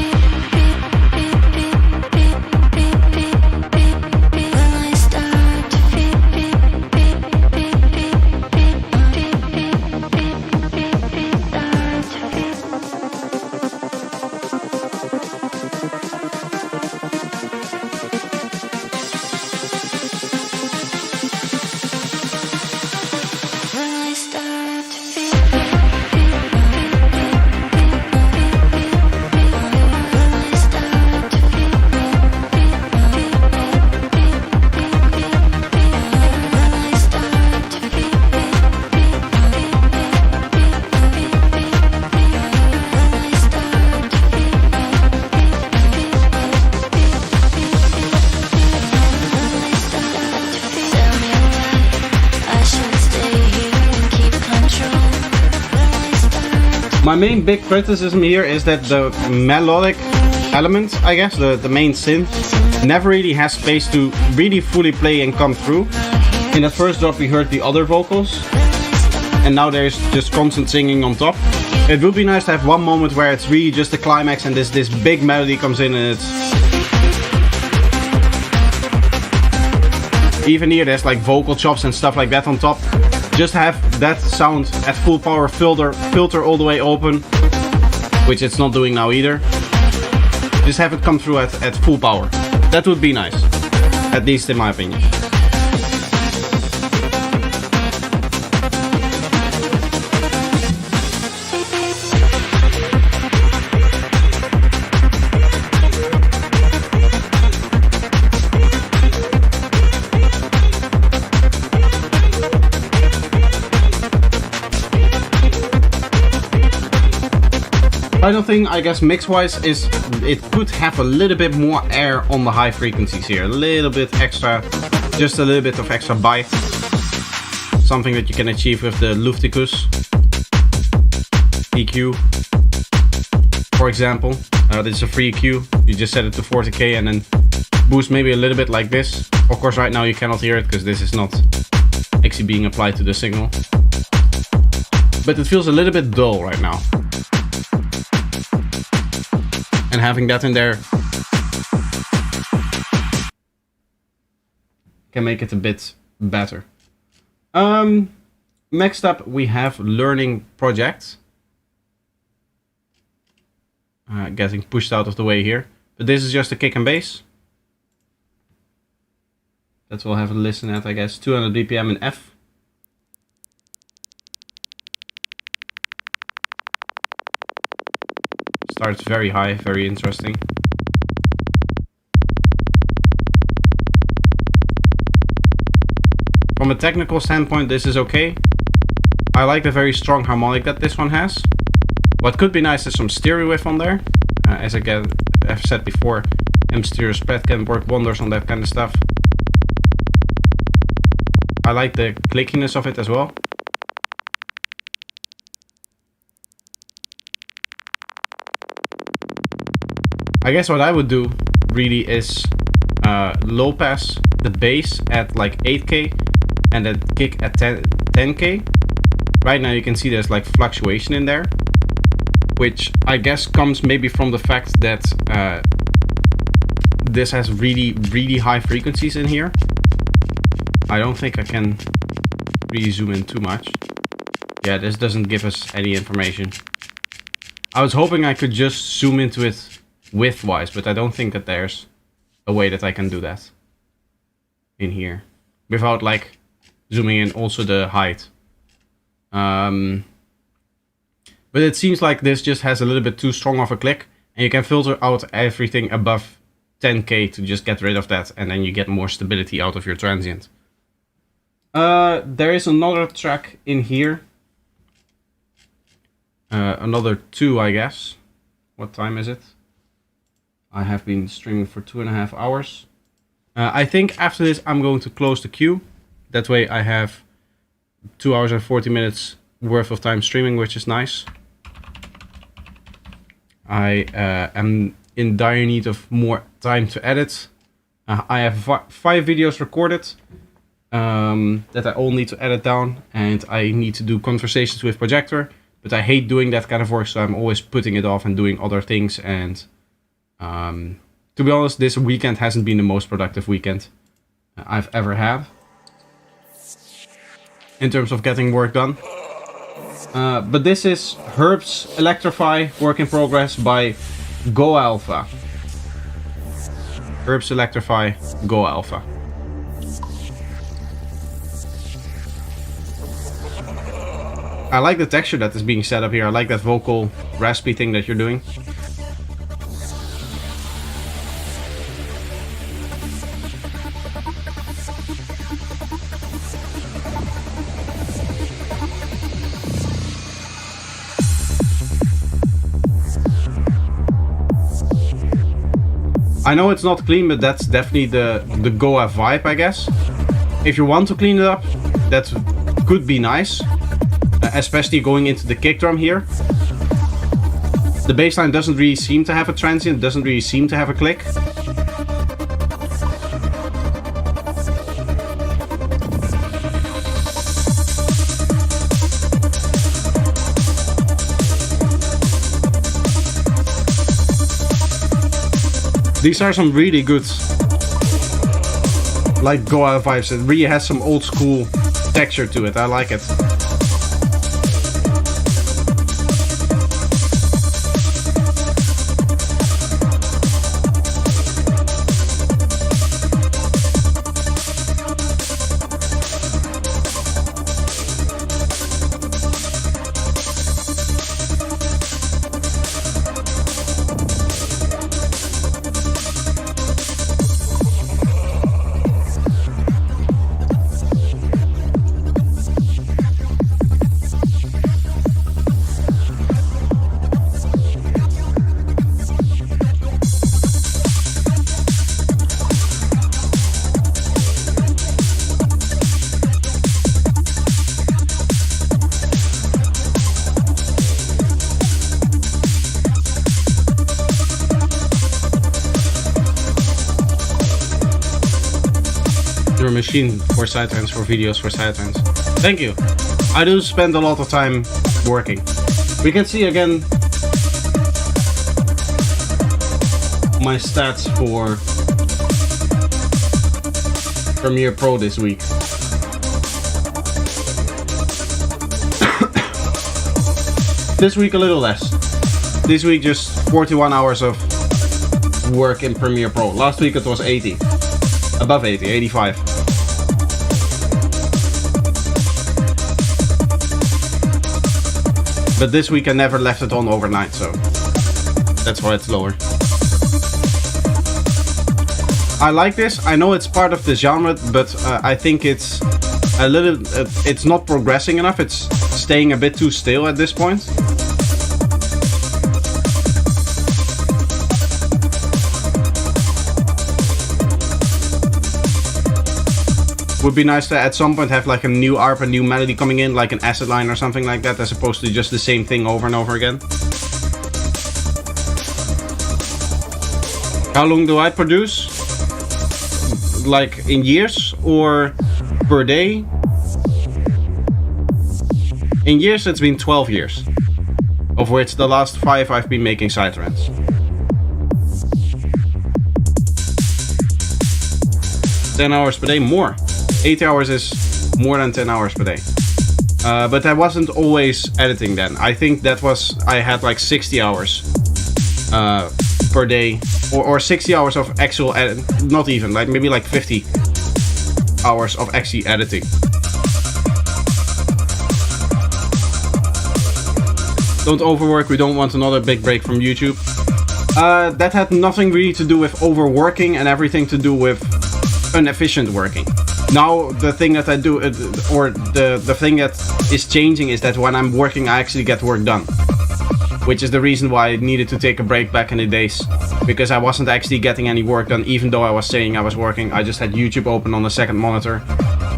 My main big criticism here is that the melodic element, I guess, the main synth, never really has space to really fully play and come through. In that first drop we heard the other vocals, and now there's just constant singing on top. It would be nice to have one moment where it's really just the climax and this big melody comes in, and it's... Even here there's like vocal chops and stuff like that on top. Just have that sound at full power, filter all the way open, which it's not doing now either. Just have it come through at full power. That would be nice, at least in my opinion. Final thing, I guess, mix-wise, is it could have a little bit more air on the high frequencies here. A little bit extra, just a little bit of extra bite. Something that you can achieve with the Lufticus EQ, for example. This is a free EQ. You just set it to 40k and then boost maybe a little bit like this. Of course, right now you cannot hear it because this is not actually being applied to the signal. But it feels a little bit dull right now. And having that in there can make it a bit better. Next up we have learning projects. Getting pushed out of the way here. But this is just a kick and bass. That we'll have a listen at, I guess. 200 BPM in F. Starts very high, very interesting. From a technical standpoint, this is okay. I like the very strong harmonic that this one has. What could be nice is some stereo wave on there. As I've said before, stereo spread can work wonders on that kind of stuff. I like the clickiness of it as well. I guess what I would do really is low pass the bass at like 8K and then kick at 10K. Right now you can see there's like fluctuation in there, which I guess comes maybe from the fact that this has really high frequencies in here. I don't think I can really zoom in too much. Yeah, this doesn't give us any information. I was hoping I could just zoom into it width-wise, but I don't think that there's a way that I can do that in here without like zooming in also the height. But it seems like this just has a little bit too strong of a click, and you can filter out everything above 10K to just get rid of that, and then you get more stability out of your transient. There is another track in here. Another 2, I guess. What time is it? I have been streaming for 2.5 hours. I think after this I'm going to close the queue. That way I have 2 hours and 40 minutes worth of time streaming, which is nice. I am in dire need of more time to edit. I have 5 videos recorded that I all need to edit down, and I need to do conversations with Projector, but I hate doing that kind of work, so I'm always putting it off and doing other things. And to be honest, this weekend hasn't been the most productive weekend I've ever had in terms of getting work done. But this is Herb's Electrify Work in Progress by Go Alpha. Herb's Electrify Go Alpha. I like the texture that is being set up here. I like that vocal raspy thing that you're doing. I know it's not clean, but that's definitely the Goa vibe, I guess. If you want to clean it up, that could be nice. Especially going into the kick drum here. The bassline doesn't really seem to have a transient, doesn't really seem to have a click. These are some really good, like, Goa vibes. It really has some old school texture to it. I like it. Machine for sidetrans, for videos for sidetrans. Thank you. I do spend a lot of time working. We can see again my stats for Premiere Pro this week. This week a little less. This week just 41 hours of work in Premiere Pro. Last week it was 80. Above 80, 85. But this week I never left it on overnight, so that's why it's lower. I like this. I know it's part of the genre, but I think it's a little. It's not progressing enough. It's staying a bit too stale at this point. Would be nice to at some point have like a new ARP, a new melody coming in, like an acid line or something like that, as opposed to just the same thing over and over again. How long do I produce? Like in years or per day? In years it's been 12 years, of which the last 5 I've been making Psytrance. 10 hours per day, more. 8 hours is more than 10 hours per day. But I wasn't always editing then. I think that was, I had like 60 hours per day, or 60 hours of actual edit, not even, like maybe like 50 hours of actually editing. Don't overwork, we don't want another big break from YouTube. That had nothing really to do with overworking and everything to do with inefficient working. Now the thing that I do, or the thing that is changing is that when I'm working I actually get work done. Which is the reason why I needed to take a break back in the days. Because I wasn't actually getting any work done even though I was saying I was working. I just had YouTube open on the second monitor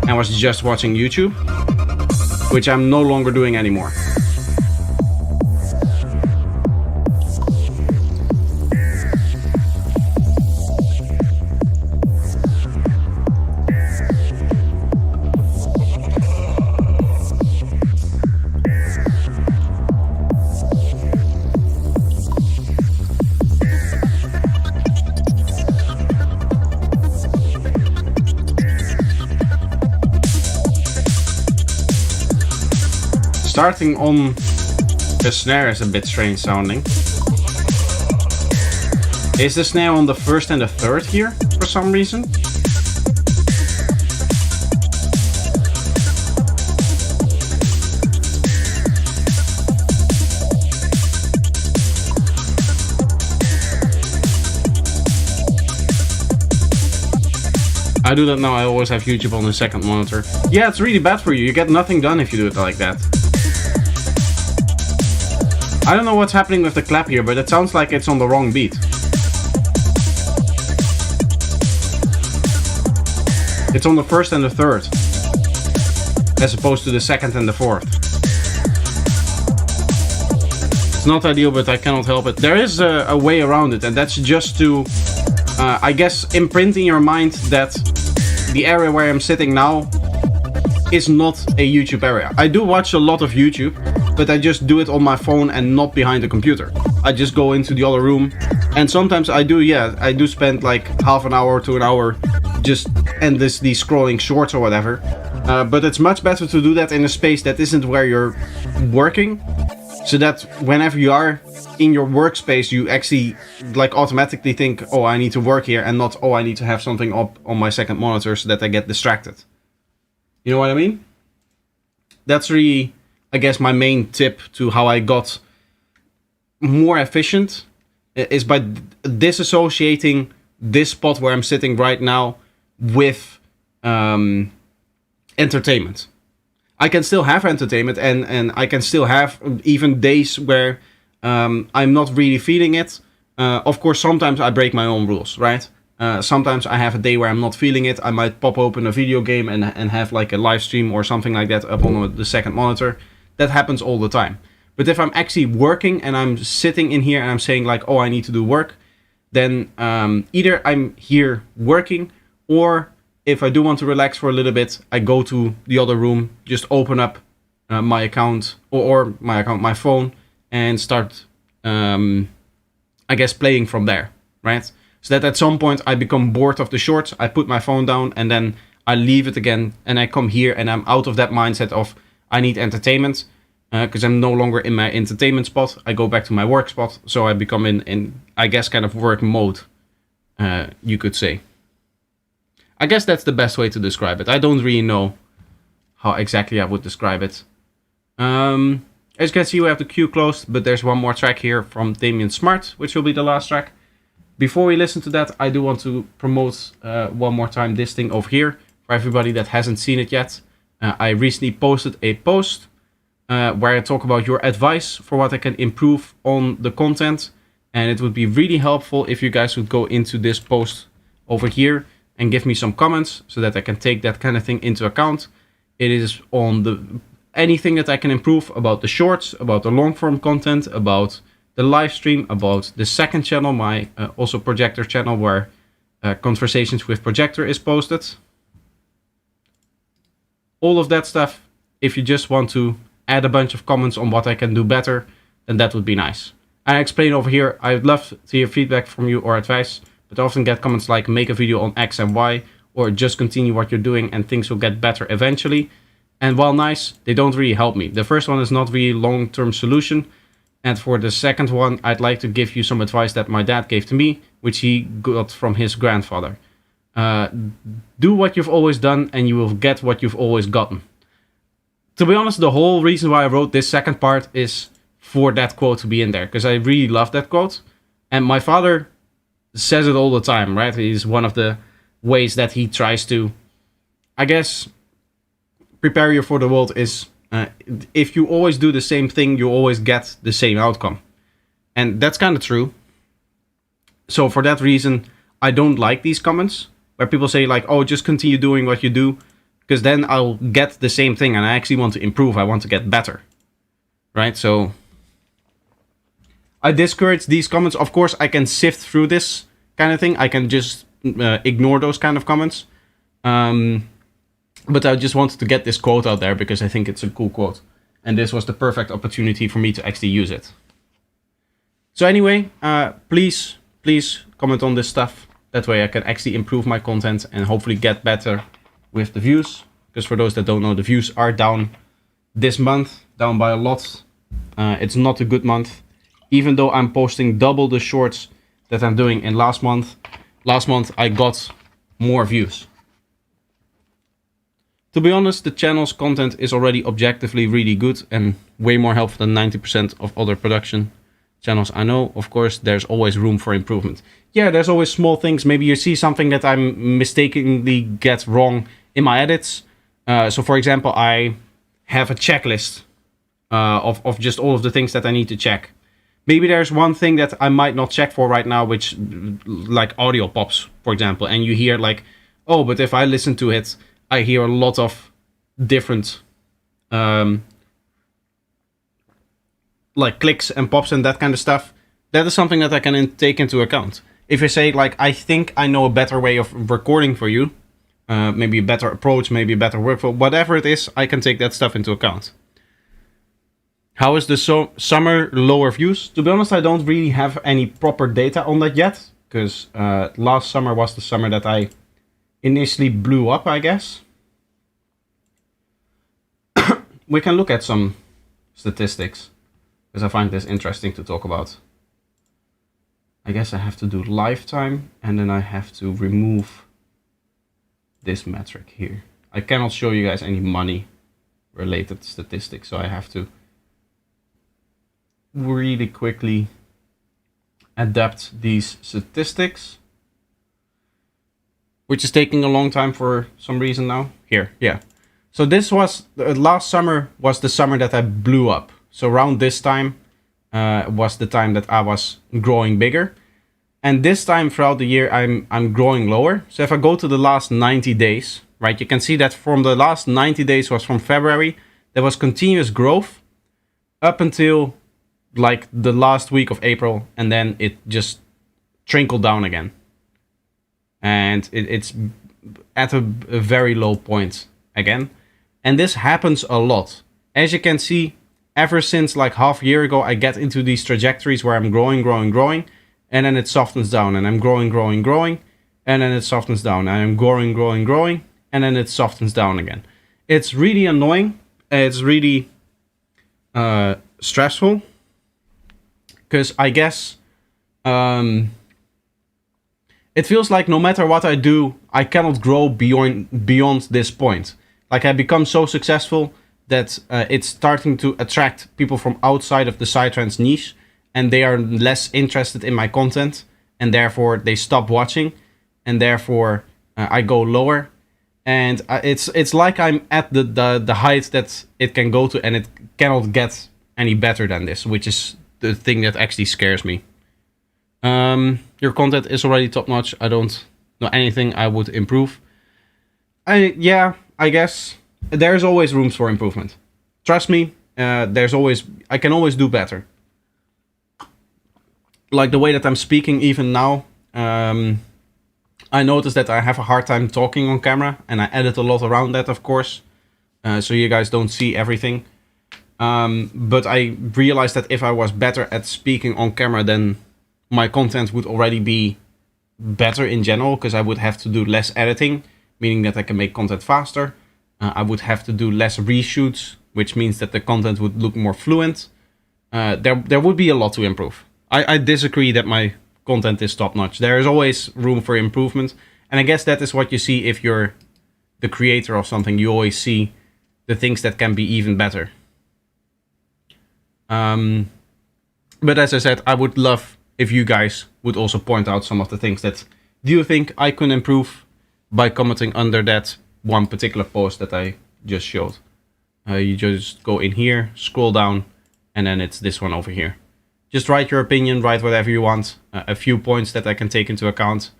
and was just watching YouTube. Which I'm no longer doing anymore. Starting on the snare is a bit strange sounding. Is the snare on the first and the third here for some reason? I do that now, I always have YouTube on the second monitor. Yeah, it's really bad for you, you get nothing done if you do it like that. I don't know what's happening with the clap here, but it sounds like it's on the wrong beat. It's on the first and the third, as opposed to the second and the fourth. It's not ideal, but I cannot help it. There is a way around it, and that's just to, I guess, imprint in your mind that the area where I'm sitting now is not a YouTube area. I do watch a lot of YouTube, but I just do it on my phone and not behind the computer. I just go into the other room, and sometimes I do spend like half an hour to an hour just endlessly scrolling shorts or whatever. But it's much better to do that in a space that isn't where you're working, so that whenever you are in your workspace, you actually like automatically think, oh, I need to work here, and not, oh, I need to have something up on my second monitor so that I get distracted. You know what I mean? That's really, I guess, my main tip to how I got more efficient is by disassociating this spot where I'm sitting right now with entertainment. I can still have entertainment, and I can still have even days where I'm not really feeling it. Of course, sometimes I break my own rules, right? Sometimes I have a day where I'm not feeling it. I might pop open a video game and have like a live stream or something like that up on the second monitor. That happens all the time. But if I'm actually working and I'm sitting in here and I'm saying like, oh, I need to do work, then either I'm here working, or if I do want to relax for a little bit, I go to the other room, just open up my account or my phone, and start, I guess, playing from there, right? So that at some point I become bored of the shorts, I put my phone down, and then I leave it again, and I come here and I'm out of that mindset of I need entertainment, because I'm no longer in my entertainment spot. I go back to my work spot, so I become in I guess, kind of work mode, you could say. I guess that's the best way to describe it. I don't really know how exactly I would describe it. As you can see, we have the queue closed, but there's one more track here from Damien Smart, which will be the last track. Before we listen to that, I do want to promote one more time this thing over here for everybody that hasn't seen it yet. I recently posted a post where I talk about your advice for what I can improve on the content. And it would be really helpful if you guys would go into this post over here and give me some comments so that I can take that kind of thing into account. It is on anything that I can improve about the shorts, about the long form content, about the live stream, about the second channel, my also projector channel, where Conversations with Projector is posted. All of that stuff. If you just want to add a bunch of comments on what I can do better, then that would be nice. I explain over here, I would love to hear feedback from you or advice, but I often get comments like make a video on X and Y, or just continue what you're doing and things will get better eventually. And while nice, they don't really help me. The first one is not really a long-term solution. And for the second one, I'd like to give you some advice that my dad gave to me, which he got from his grandfather. Do what you've always done and you will get what you've always gotten. To be honest, the whole reason why I wrote this second part is for that quote to be in there, because I really love that quote. And my father says it all the time, right? It's one of the ways that he tries to, I guess, prepare you for the world is if you always do the same thing, you always get the same outcome. And that's kind of true. So for that reason, I don't like these comments where people say like, oh, just continue doing what you do, because then I'll get the same thing and I actually want to improve. I want to get better, right? So I discourage these comments. Of course, I can sift through this kind of thing. I can just ignore those kind of comments. But I just wanted to get this quote out there because I think it's a cool quote. And this was the perfect opportunity for me to actually use it. So anyway, please comment on this stuff. That way I can actually improve my content and hopefully get better with the views. Because for those that don't know, the views are down this month, down by a lot. It's not a good month. Even though I'm posting double the shorts that I'm doing in last month. Last month I got more views. To be honest, the channel's content is already objectively really good and way more helpful than 90% of other production channels I know. Of course, there's always room for improvement. Yeah, there's always small things. Maybe you see something that I mistakenly get wrong in my edits. So for example, I have a checklist of just all of the things that I need to check. Maybe there's one thing that I might not check for right now, which like audio pops, for example. And you hear like, oh, but if I listen to it, I hear a lot of different like clicks and pops and that kind of stuff. That is something that I can take into account. If I say like, I think I know a better way of recording for you, maybe a better approach, maybe a better workflow, whatever it is, I can take that stuff into account. How is the summer lower views? To be honest, I don't really have any proper data on that yet, because last summer was the summer that I initially blew up, I guess. We can look at some statistics, because I find this interesting to talk about. I guess I have to do lifetime, and then I have to remove this metric here. I cannot show you guys any money related statistics, so I have to really quickly adapt these statistics, which is taking a long time for some reason now. Here, yeah. So this was, last summer was the summer that I blew up. So around this time was the time that I was growing bigger. And this time throughout the year, I'm growing lower. So if I go to the last 90 days, right, you can see that from the last 90 days was from February, there was continuous growth up until like the last week of April, and then it just trickled down again. And it's at a very low point again. And this happens a lot. As you can see, ever since like half a year ago, I get into these trajectories where I'm growing, and then it softens down, and I'm growing, and then it softens down, and I'm growing, and then it softens down again. It's really annoying. It's really stressful, because I guess it feels like no matter what I do, I cannot grow beyond this point. Like I become so successful that it's starting to attract people from outside of the Psytrance niche, and they are less interested in my content, and therefore they stop watching, and therefore I go lower. and it's like I'm at the height that it can go to, and it cannot get any better than this, which is the thing that actually scares me. Your content is already top notch. I don't know anything I would improve. I guess there's always rooms for improvement. Trust me, I can always do better. Like the way that I'm speaking even now, I noticed that I have a hard time talking on camera, and I edit a lot around that, of course, so you guys don't see everything. But I realized that if I was better at speaking on camera, then my content would already be better in general, because I would have to do less editing, meaning that I can make content faster. I would have to do less reshoots, which means that the content would look more fluent. There would be a lot to improve. I disagree that my content is top notch. There is always room for improvement, and I guess that is what you see if you're the creator of something. You always see the things that can be even better. But as I said, I would love if you guys would also point out some of the things that you think I can improve by commenting under that one particular post that I just showed. You just go in here, scroll down, and then it's this one over here. Just write your opinion, write whatever you want, a few points that I can take into account,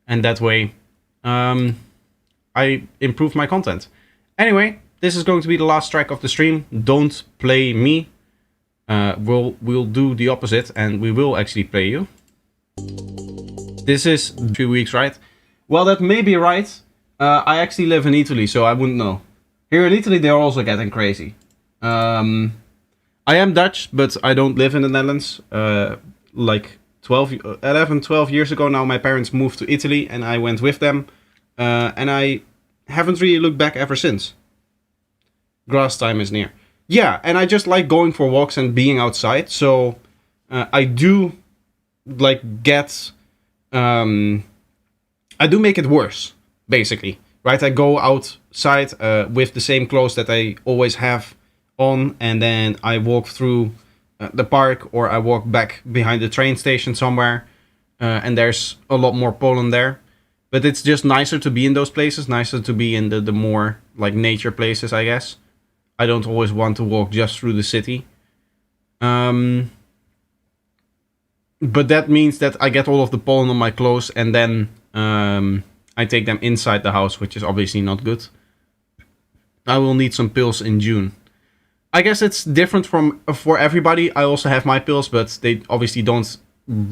and that way I improve my content. Anyway, this is going to be the last track of the stream. Don't play me. We'll do the opposite, and we will actually play you. This is 3 weeks, right? Well, that may be right. I actually live in Italy, so I wouldn't know. Here in Italy, they're also getting crazy. I am Dutch, but I don't live in the Netherlands. Like 11, 12 years ago now, my parents moved to Italy, and I went with them. And I haven't really looked back ever since. Grass time is near. Yeah, and I just like going for walks and being outside. So I do like get... I do make it worse, basically. Right, I go outside with the same clothes that I always have on, and then I walk through the park, or I walk back behind the train station somewhere, and there's a lot more pollen there. But it's just nicer to be in those places, nicer to be in the more like nature places, I guess. I don't always want to walk just through the city. But that means that I get all of the pollen on my clothes, and then I take them inside the house, which is obviously not good. I will need some pills in June. I guess it's different for everybody. I also have my pills, but they obviously don't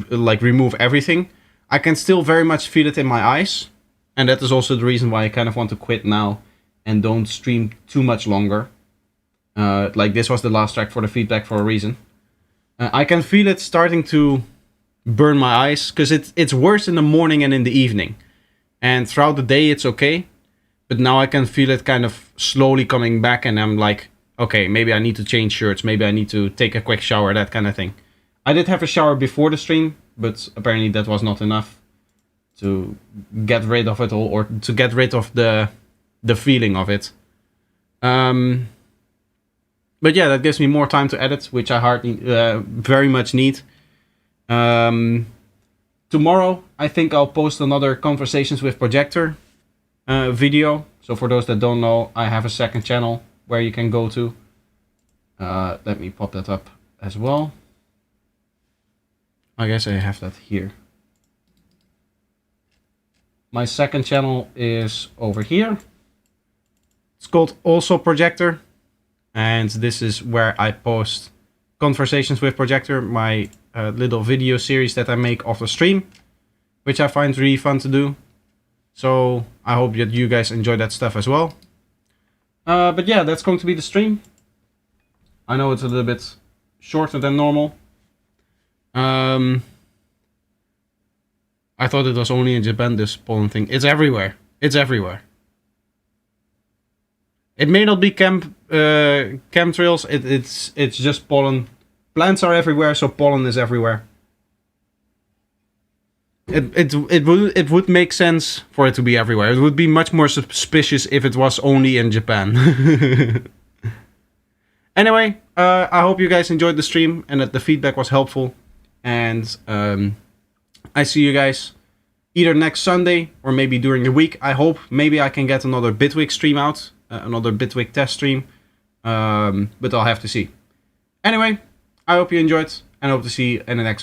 like remove everything. I can still very much feel it in my eyes, and that is also the reason why I kind of want to quit now and don't stream too much longer. Like this was the last track for the feedback for a reason. I can feel it starting to burn my eyes, because it's worse in the morning and in the evening. And throughout the day it's okay, but now I can feel it kind of slowly coming back, and I'm like, okay, maybe I need to change shirts, maybe I need to take a quick shower, that kind of thing. I did have a shower before the stream, but apparently that was not enough to get rid of it all, or to get rid of the feeling of it. But yeah, that gives me more time to edit, which I very much need. Tomorrow, I think I'll post another Conversations with Projector video. So for those that don't know, I have a second channel where you can go to. Let me pop that up as well. I guess I have that here. My second channel is over here. It's called Also Projector. And this is where I post Conversations with Projector, my little video series that I make off the stream, which I find really fun to do. So I hope that you guys enjoy that stuff as well. But yeah, that's going to be the stream. I know it's a little bit shorter than normal. I thought it was only in Japan, this pollen thing. It's everywhere. It's everywhere. It may not be chemtrails. It's just pollen. Plants are everywhere, so pollen is everywhere. It would make sense for it to be everywhere. It would be much more suspicious if it was only in Japan. Anyway, I hope you guys enjoyed the stream and that the feedback was helpful. And I see you guys either next Sunday or maybe during the week. I hope maybe I can get another Bitwig stream out, another Bitwig test stream, but I'll have to see. Anyway, I hope you enjoyed and I hope to see you in the next one.